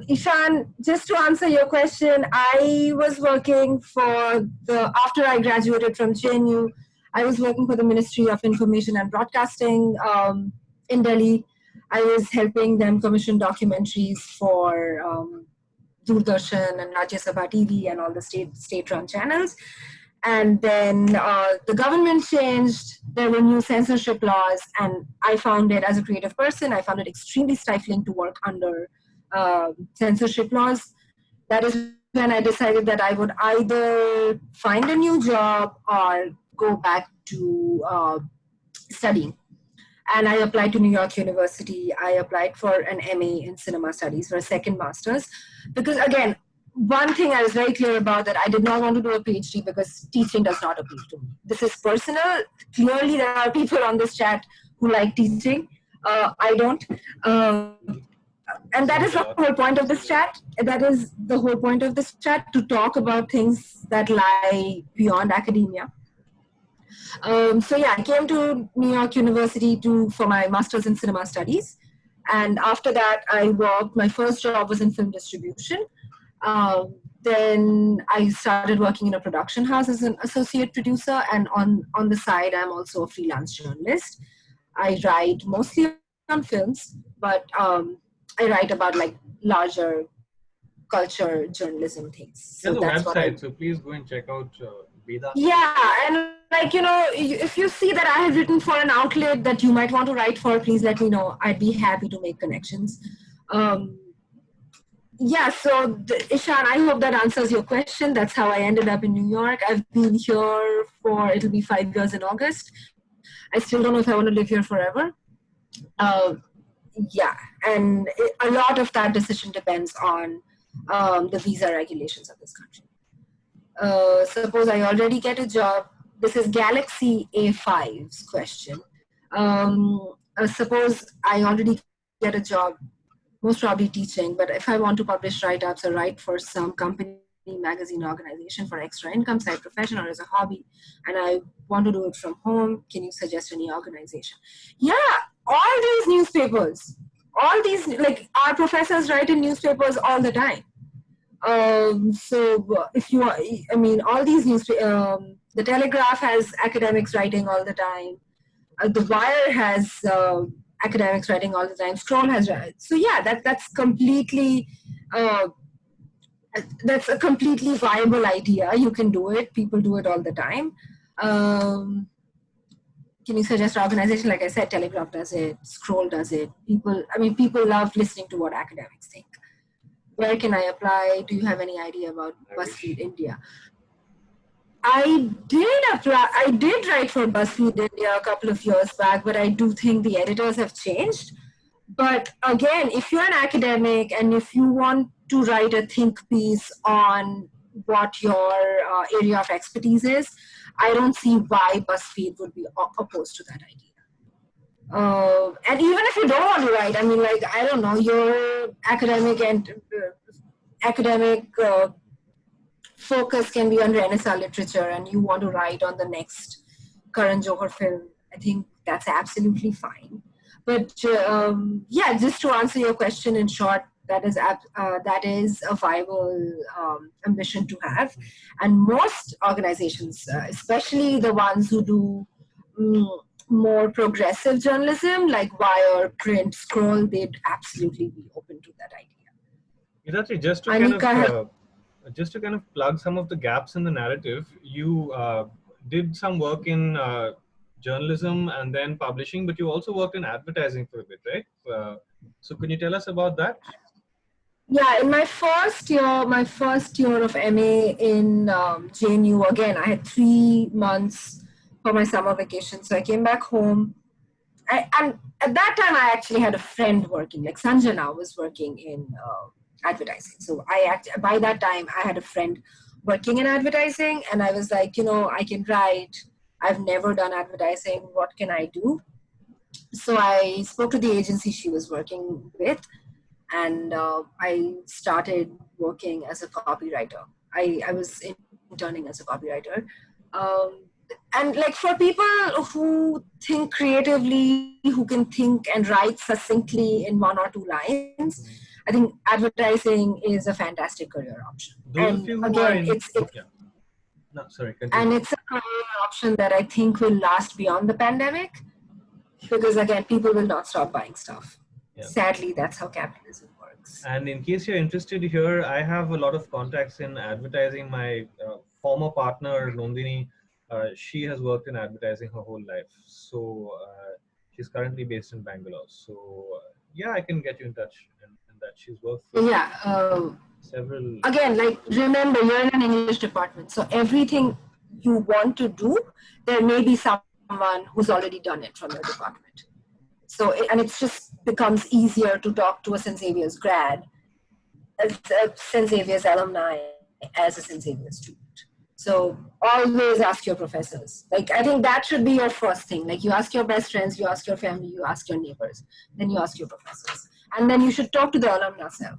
Ishan, just to answer your question, I was working after I graduated from JNU, I was working for the Ministry of Information and Broadcasting in Delhi. I was helping them commission documentaries for Doordarshan and Rajya Sabha TV and all the state-run channels. And then the government changed. There were new censorship laws, and I found it, as a creative person, I found it extremely stifling to work under censorship laws. That is when I decided that I would either find a new job or go back to studying. And I applied to New York University. I applied for an MA in cinema studies, for a second master's, because again, one thing I was very clear about, that I did not want to do a PhD because teaching does not appeal to me. This is personal. Clearly, there are people on this chat who like teaching. I don't. And that is the whole point of this chat. That is the whole point of this chat, to talk about things that lie beyond academia. I came to New York University for my master's in cinema studies. And after that, I worked. My first job was in film distribution. Then I started working in a production house as an associate producer, and on the side, I'm also a freelance journalist. I write mostly on films, but I write about like larger culture journalism things. So that's the website, so please go and check out Bedatri. Yeah, and if you see that I have written for an outlet that you might want to write for, please let me know. I'd be happy to make connections. Ishan, I hope that answers your question. That's how I ended up in New York. I've been here it'll be 5 years in August. I still don't know if I want to live here forever. And a lot of that decision depends on the visa regulations of this country. Suppose I already get a job. This is Galaxy A5's question. Suppose I already get a job, most probably teaching, but if I want to publish write-ups or write for some company, magazine, organization for extra income, side profession, or as a hobby, and I want to do it from home, can you suggest any organization? Yeah, all these newspapers, our professors write in newspapers all the time. If you are, I mean, all these the Telegraph has academics writing all the time. The Wire has academics writing all the time. Scroll has, so yeah, uh, that's a completely viable idea. You can do it. People do it all the time. Um, can you suggest an organization? Like I said, Telegraph does it. Scroll does it. People love listening to what academics think. Where can I apply? Do you have any idea about BuzzFeed India? I did apply. I did write for BuzzFeed India a couple of years back, but I do think the editors have changed. But again, if you're an academic and if you want to write a think piece on what your area of expertise is, I don't see why BuzzFeed would be opposed to that idea. And even if you don't want to write, I mean, like, I don't know, your academic focus can be on Renaissance literature and you want to write on the next Karan Johar film, I think that's absolutely fine. But yeah, just to answer your question in short, that is a viable ambition to have. And most organizations, especially the ones who do more progressive journalism, like Wire, Print, Scroll, they'd absolutely be open to that idea. Bedatri, just to kind of plug some of the gaps in the narrative, you did some work in journalism and then publishing, but you also worked in advertising for a bit, right? So can you tell us about that? Yeah, in my first year of MA in JNU, again, I had 3 months for my summer vacation. So I came back home. And at that time, I actually had a friend working, like Sanjana was working in advertising. So by that time, I had a friend working in advertising. And I was like, I can write. I've never done advertising. What can I do? So I spoke to the agency she was working with. And I started working as a copywriter. I was interning as a copywriter. And like for people who think creatively, who can think and write succinctly in 1 or 2 lines, I think advertising is a fantastic career option. And again, it's a career option that I think will last beyond the pandemic, because again, people will not stop buying stuff. Yeah. Sadly, that's how capitalism works. And in case you're interested here, I have a lot of contacts in advertising. My former partner, Nondini, she has worked in advertising her whole life. So she's currently based in Bangalore. So yeah, I can get you in touch. And that she's worked for several... Again, like, remember, you're in an English department. So everything you want to do, there may be someone who's already done it from your department. So, and it just becomes easier to talk to a St. Xavier's grad, a St. Xavier's alumni, as a St. Xavier's student. So always ask your professors. Like, I think that should be your first thing. Like, you ask your best friends, you ask your family, you ask your neighbors, then you ask your professors. And then you should talk to the alumni cell.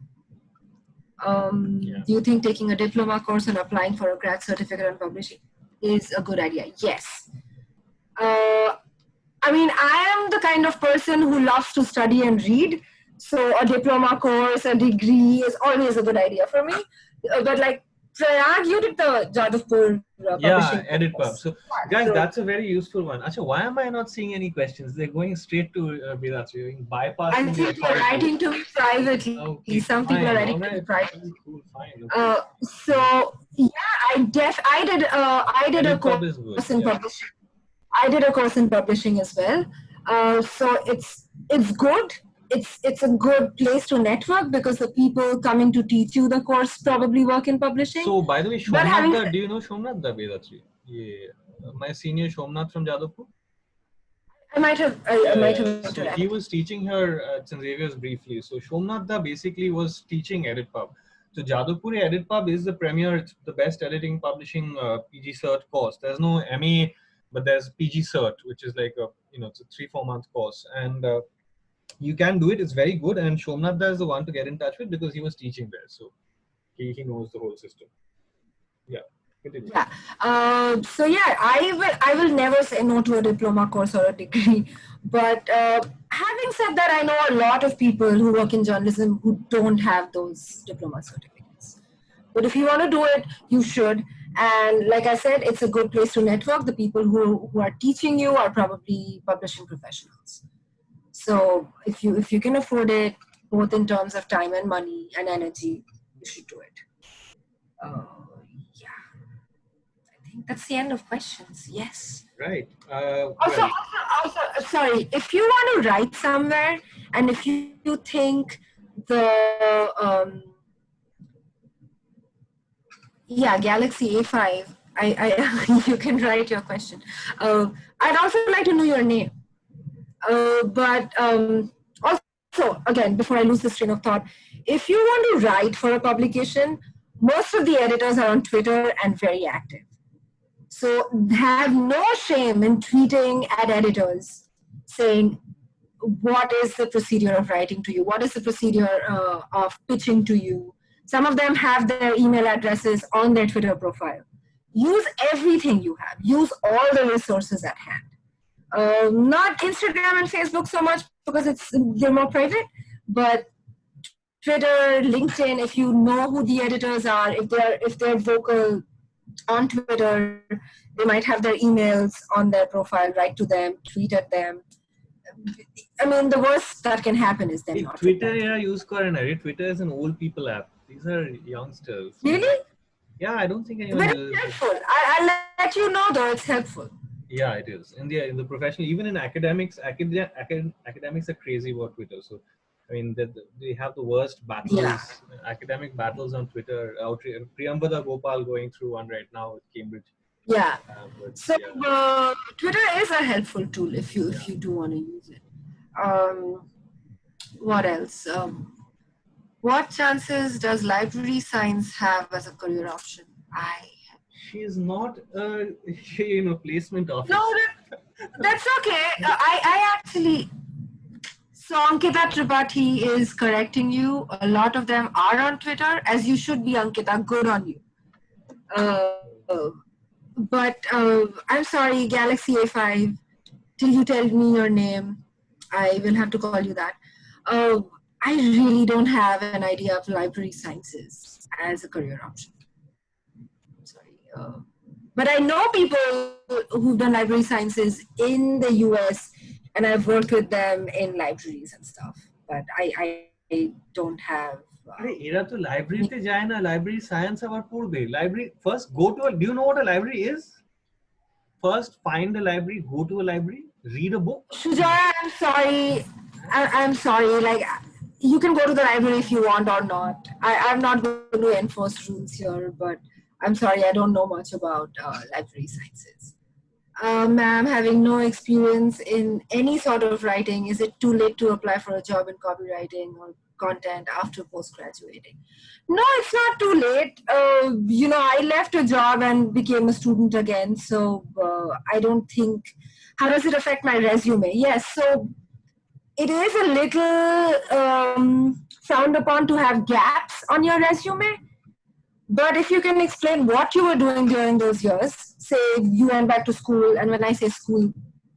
Do you think taking a diploma course and applying for a grad certificate on publishing is a good idea? Yes. I mean, I am the kind of person who loves to study and read. So a diploma course, a degree is always a good idea for me. But like, Prayag, you did the Jadavpur publishing. Yeah, EditPub. So guys, that's a very useful one. Achha, why am I not seeing any questions? They're going straight to Bedatri, bypassing. I think you're writing to me privately. Okay, some people are writing to me privately. Cool, fine. So yeah, I did a course in publishing. I did a course in publishing as well. So it's good. It's a good place to network because the people coming to teach you the course probably work in publishing. So by the way, Shomnath, do you know Shomnath Da Bedatri? Yeah, my senior Shomnath from Jadavpur. I might have. So he was teaching her at St. Xavier's briefly. So Shomnath Da basically was teaching EditPub. So Jadavpuri EditPub is the premier, it's the best editing publishing PG Cert course. There's no MA, but there's PG Cert, which is like it's a 3-4 month course, and you can do it. It's very good, and Shomnath is the one to get in touch with because he was teaching there, so he knows the whole system. Yeah. Yeah. So yeah, I will never say no to a diploma course or a degree. But having said that, I know a lot of people who work in journalism who don't have those diploma certificates. But if you want to do it, you should. And like I said, it's a good place to network. The people who are teaching you are probably publishing professionals. So if you can afford it, both in terms of time and money and energy, you should do it. Yeah, I think that's the end of questions. Yes. Right. Also, sorry, if you want to write somewhere and if you think the Galaxy A5, you can write your question. I'd also like to know your name. But also, again, before I lose this train of thought, if you want to write for a publication, most of the editors are on Twitter and very active. So have no shame in tweeting at editors saying, what is the procedure of writing to you? What is the procedure of pitching to you? Some of them have their email addresses on their Twitter profile. Use everything you have. Use all the resources at hand. Not Instagram and Facebook so much because they're more private, but Twitter, LinkedIn, if you know who the editors are, if they're vocal on Twitter, they might have their emails on their profile, write to them, tweet at them. I mean, the worst that can happen is them not. Twitter use current. Twitter is an old people app. These are youngsters. Really? Yeah, I don't think anyone But uses it's helpful. I'll let you know though, it's helpful. Yeah, it is. In the professional, even in academics, academics are crazy about Twitter. So, I mean, they have the worst battles, academic battles on Twitter. Priyambada Gopal going through one right now at Cambridge. Yeah. Twitter is a helpful tool if you do want to use it. What else? What chances does library science have as a career option? She is not a placement officer. No, that's okay. I actually. So Ankita Tripathi is correcting you. A lot of them are on Twitter, as you should be, Ankita. Good on you. But I'm sorry, Galaxy A5. Till you tell me your name, I will have to call you that. I really don't have an idea of library sciences as a career option. Sorry. But I know people who've done library sciences in the US, and I've worked with them in libraries and stuff. But I don't have. এরা তো লাইব্রেরিতে যায় না, library science আবার পড়বে। Library first go to do you know what a library is? First find a library, go to a library, read a book. Shujaya, I'm sorry. Like, you can go to the library if you want or not. I'm not going to enforce rules here, but I'm sorry, I don't know much about library sciences. Ma'am, having no experience in any sort of writing, is it too late to apply for a job in copywriting or content after post-graduating? No, it's not too late. I left a job and became a student again, so I don't think. How does it affect my resume? Yes, so it is a little frowned upon to have gaps on your resume. But if you can explain what you were doing during those years, say you went back to school, and when I say school,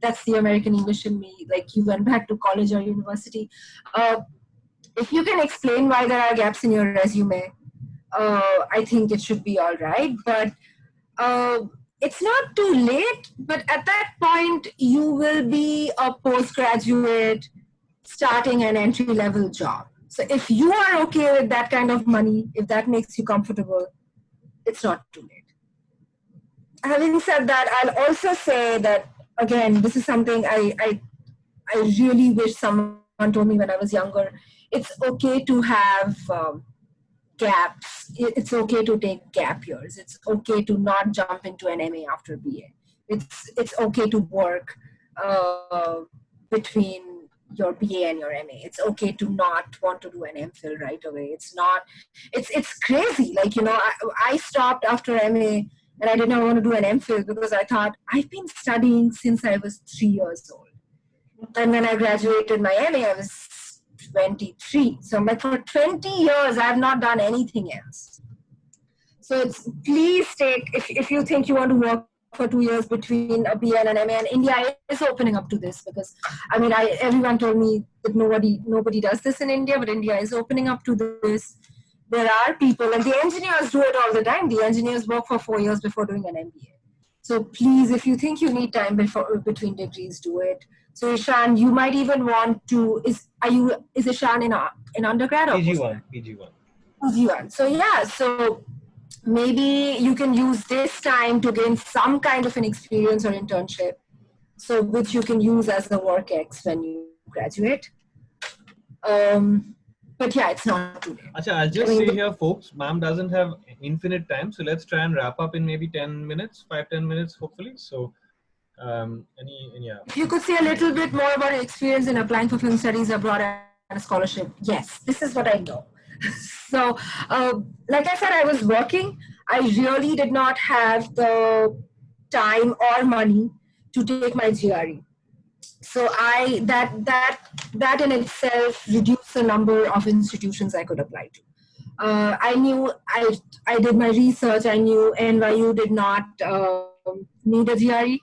that's the American English in me, like you went back to college or university. If you can explain why there are gaps in your resume, I think it should be all right. But it's not too late, but at that point, you will be a postgraduate starting an entry-level job. So if you are okay with that kind of money, if that makes you comfortable, it's not too late. Having said that, I'll also say that, again, this is something I really wish someone told me when I was younger. It's okay to have gaps. It's okay to take gap years. It's okay to not jump into an MA after BA. It's okay to work between your BA and your MA. It's okay to not want to do an MPhil right away. It's crazy. Like, I stopped after MA and I didn't want to do an MPhil because I thought I've been studying since I was 3 years old. And when I graduated my MA, I was 23. So I'm like, for 20 years, I've not done anything else. So please take, if you think you want to work for 2 years between a BA and an MA, and India is opening up to this because, I mean, everyone told me that nobody does this in India, but India is opening up to this. there are people, and the engineers do it all the time. The engineers work for 4 years before doing an MBA. So please, if you think you need time between degrees, do it. So Ishan, you might even want to, is Ishan in undergrad or PG1. PG1. So yeah, so maybe you can use this time to gain some kind of an experience or internship, so which you can use as the work ex when you graduate. But yeah, it's not too late. Achha, I'll just say here, folks, ma'am doesn't have infinite time, so let's try and wrap up in maybe 10 minutes, 5-10 minutes, hopefully. So, yeah. If you could say a little bit more about your experience in applying for film studies abroad and a scholarship. Yes, this is what I know. So, like I said, I was working. I really did not have the time or money to take my GRE. So that in itself reduced the number of institutions I could apply to. I knew I did my research. I knew NYU did not need a GRE.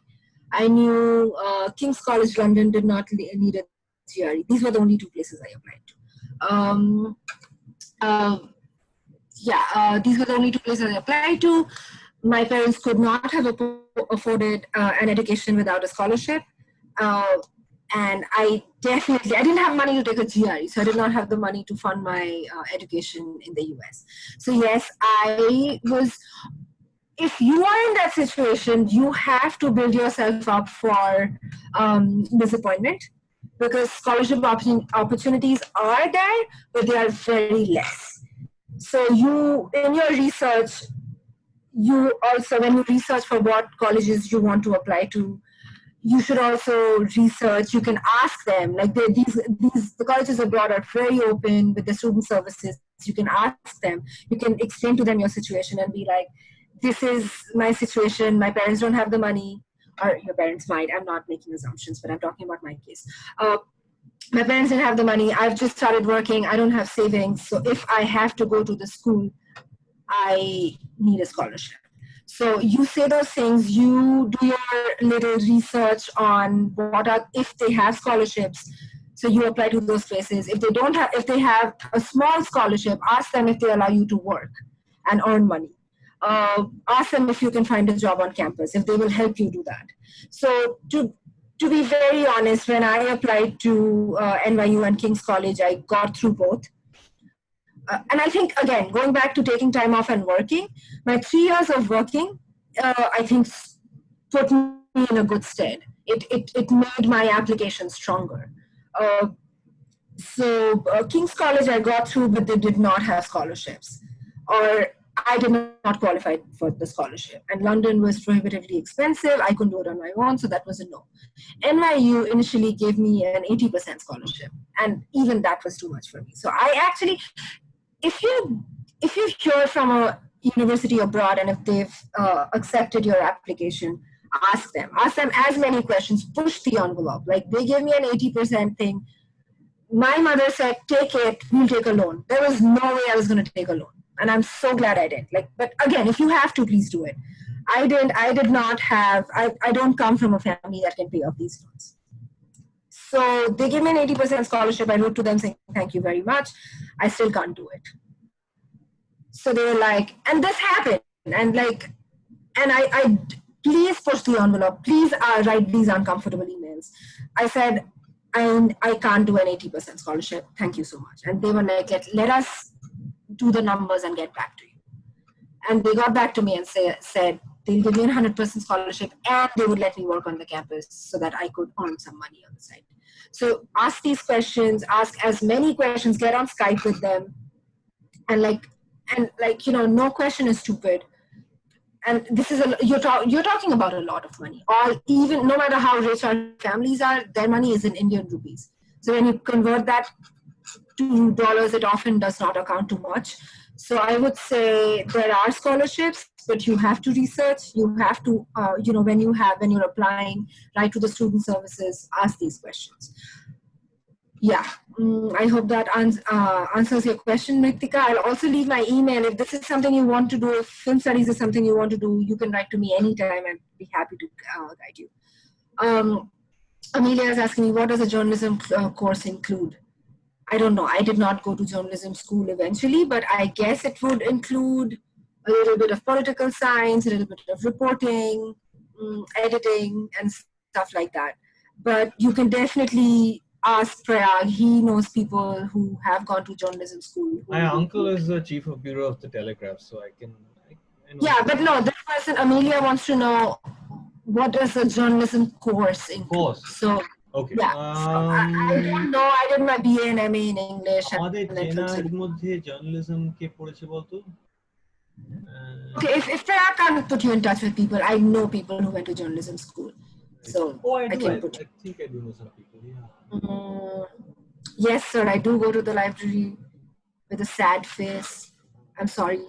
I knew King's College London did not need a GRE. These were the only 2 places I applied to. These were the only 2 places I applied to. My parents could not have afforded an education without a scholarship. And I didn't have money to take a GRE, so I did not have the money to fund my education in the US. So yes, if you are in that situation, you have to build yourself up for disappointment, because scholarship opportunities are there, but they are very less. So in your research, you also, when you research for what colleges you want to apply to, you should also research. You can ask them, like the colleges abroad are very open with the student services. You can ask them, you can explain to them your situation and be like, this is my situation, my parents don't have the money, or your parents might, I'm not making assumptions, but I'm talking about my case. My parents didn't have the money, I've just started working, I don't have savings, so if I have to go to the school, I need a scholarship. So you say those things, you do your little research on if they have scholarships. So you apply to those places. If they have a small scholarship, ask them if they allow you to work and earn money. Ask them if you can find a job on campus, if they will help you do that. So to be very honest, when I applied to NYU and King's College, I got through both. And I think, again, going back to taking time off and working, my 3 years of working, I think, put me in a good stead. It made my application stronger. So King's College I got through, but they did not have scholarships, or I did not qualify for the scholarship. And London was prohibitively expensive. I couldn't do it on my own, so that was a no. NYU initially gave me an 80% scholarship, and even that was too much for me. So I actually, if you hear from a university abroad and if they've accepted your application, ask them as many questions, push the envelope. Like, they gave me an 80% thing. My mother said, take it, we'll take a loan. There was no way I was going to take a loan. And I'm so glad I did. But again, if you have to, please do it. I did not have, I don't come from a family that can pay off these loans. So they gave me an 80% scholarship. I wrote to them saying, thank you very much. I still can't do it. So they were like, and this happened. And I please push the envelope. Please write these uncomfortable emails. I said, I can't do an 80% scholarship. Thank you so much. And they were like, let us do the numbers and get back to you. And they got back to me and said they'll give me a 100% scholarship and they would let me work on the campus so that I could earn some money on the side. So ask these questions, ask as many questions, get on Skype with them. And no question is stupid. And this is you're talking about a lot of money. Or even no matter how rich our families are, their money is in Indian rupees. So when you convert that to dollars, it often does not account to much. So I would say there are scholarships, but you have to research. You have to, when you're applying, write to the student services, ask these questions. Yeah, I hope that answers your question, Mritika. I'll also leave my email. If this is something you want to do, if film studies is something you want to do, you can write to me anytime. I'd be happy to guide you. Amelia is asking me, what does a journalism course include? I don't know. I did not go to journalism school eventually, but I guess it would include a little bit of political science, a little bit of reporting, editing, and stuff like that. But you can definitely ask Prayag. He knows people who have gone to journalism school. My uncle is the chief of bureau of the Telegraph, so I know. Yeah, but no, this person, Amelia, wants to know what is a journalism course include. Course. So, Okay. yeah, so I don't know. I did my BA and MA in English. আমাদের and then চেনার considered- মধ্যে journalism কে পড়েছে বলতো? Okay, if Prayag can't put you in touch with people, I know people who went to journalism school. So I do. can I put you. think I do know some people. Yeah. Yes, sir. I do go to the library with a sad face. I'm sorry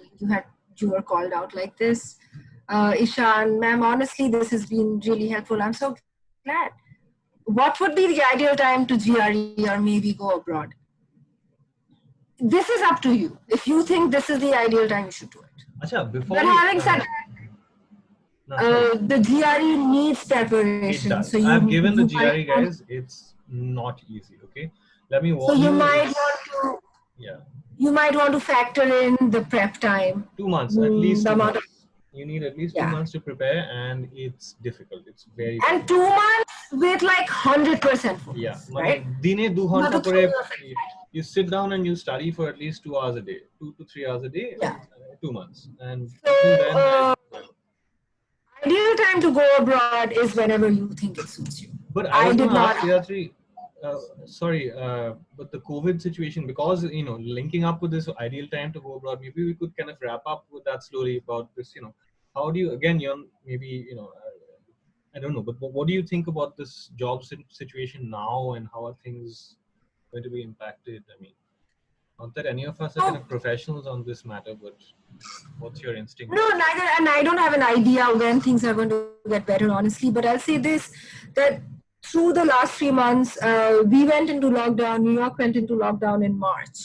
you were called out like this. Ishan, ma'am, honestly, this has been really helpful. I'm so glad. What would be the ideal time to GRE or maybe go abroad? This is up to you. If you think this is the ideal time, you should do it. Acha, before But having said the GRE needs it preparation. does. So I've given the you GRE, might want- guys. It's not easy. Okay, let me warn So you might it's- want to. Yeah, You might want to factor in the prep time. 2 months at least. the 2 amount months. You need at least 2 Yeah. months to prepare, and it's difficult. It's very. And 2 months with like 100% focus. Yeah, right? dine 2 Not ঘন্টা to করে throw your you sit down and you study for at least 2 hours a day, 2 to 3 hours a day. Yeah. 2 months, and So, even then. Ideal time to go abroad is whenever you think it suits you. But I I was did going to not- ask Bedatri, sorry, but the COVID situation, because linking up with this ideal time to go abroad, maybe we could kind of wrap up with that slowly about this. How do you again, maybe I don't know, but what do you think about this job situation now, and how are things going to be impacted? I mean, not that any of us are kind of professionals on this matter, but what's your instinct? No, neither, and I don't have an idea when things are going to get better, honestly. But I'll say this: that through the last 3 months, we went into lockdown. New York went into lockdown in March,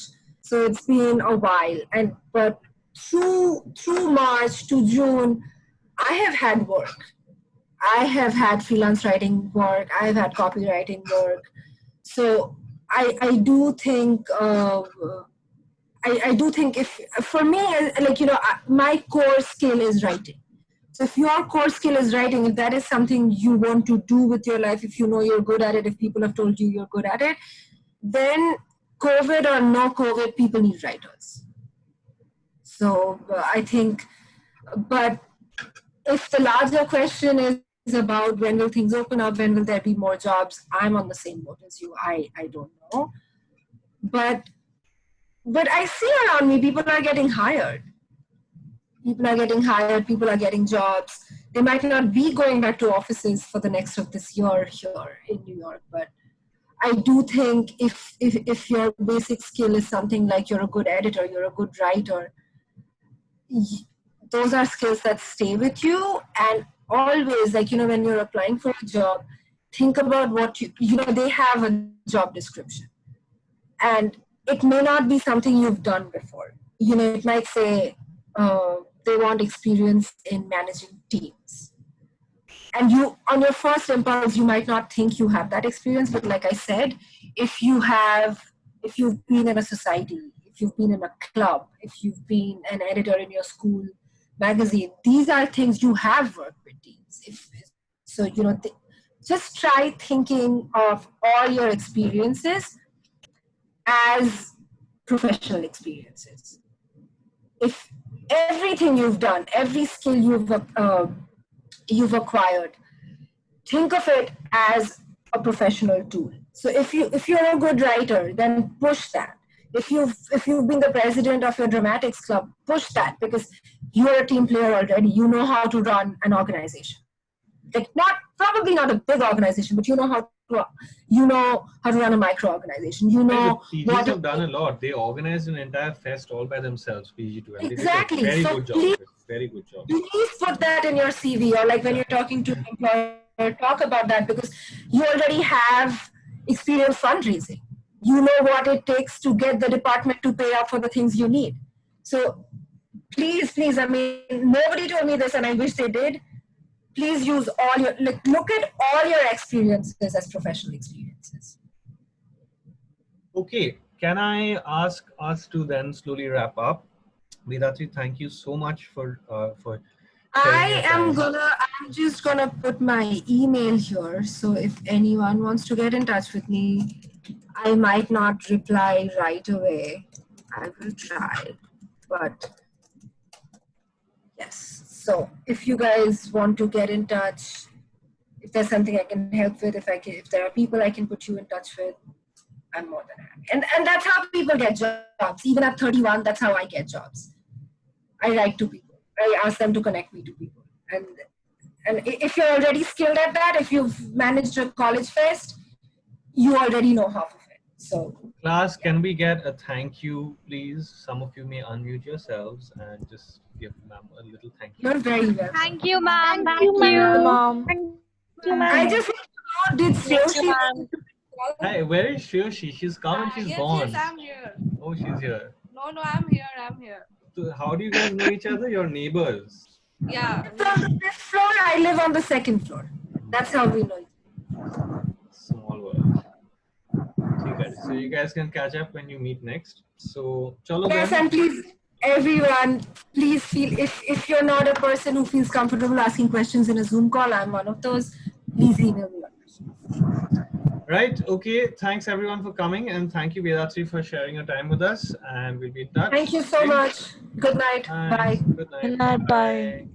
so it's been a while. But through March to June, I have had work. I have had freelance writing work. I've had copywriting work. So I do think. I do think if for me, my core skill is writing. So if your core skill is writing, if that is something you want to do with your life, if you know you're good at it, if people have told you you're good at it, then COVID or no COVID, people need writers. So I think, but if the larger question is about when will things open up, when will there be more jobs, I'm on the same boat as you. I don't know. But I see around me, people are getting hired. People are getting hired, people are getting jobs. They might not be going back to offices for the next of this year here in New York, but I do think if your basic skill is something like you're a good editor, you're a good writer, those are skills that stay with you. And always, when you're applying for a job, think about what they have a job description. And it may not be something you've done before. It might say they want experience in managing teams. And you, on your first impulse, you might not think you have that experience. But like I said, if you've been in a society, if you've been in a club, if you've been an editor in your school magazine, these are things you have worked with teams. Just try thinking of all your experiences as professional experiences. If everything you've done, every skill you've acquired, think of it as a professional tool. So if you're a good writer, then push that. If you've been the president of your dramatics club, push that, because you're a team player already. You know how to run an organization. Probably not a big organization, but you know how to run a micro organization. PGs have done a lot. They organized an entire fest all by themselves, PG12. Exactly. They did a very So good job. Very good job. Please put that in your CV, or when you're talking to an employer, talk about that, because you already have experience fundraising. You know what it takes to get the department to pay up for the things you need. So please, I mean, nobody told me this and I wish they did. Please use all your, look at all your experiences as professional experiences. Okay, can I ask us to then slowly wrap up? Bedatri, thank you so much for sharing your time. I'm just gonna put my email here. So if anyone wants to get in touch with me, I might not reply right away. I will try, but yes. So if you guys want to get in touch, if there's something I can help with, if there are people I can put you in touch with, I'm more than happy. And that's how people get jobs. Even at 31, that's how I get jobs. I write to people. I ask them to connect me to people. And if you're already skilled at that, if you've managed a college fest, you already know half of it. So Class, can we get a thank you, please? Some of you may unmute yourselves and just give ma'am a little thank you. you're very welcome. Thank you, ma'am. Thank Thank you, you. ma'am. Thank you, I ma'am. just want to know, did Sreyoshi Hey, where is Shioshi? She's come and she's gone. Yes, I'm here. Oh, she's here. No, I'm here. So how do you guys know each other? You're neighbors. Yeah. from this floor? I live on the second floor. That's how we know. Small world. Okay, so you guys can catch up when you meet next. So, chalo Yes, then. and please, everyone, please feel, if you're not a person who feels comfortable asking questions in a Zoom call, I'm one of those, please email me. Right. Okay. Thanks everyone for coming, and thank you, Bedatri, for sharing your time with us. And we'll be in touch. Thank you so Okay? much. Good night. Thanks. Bye. Good night. Good night, bye. Bye.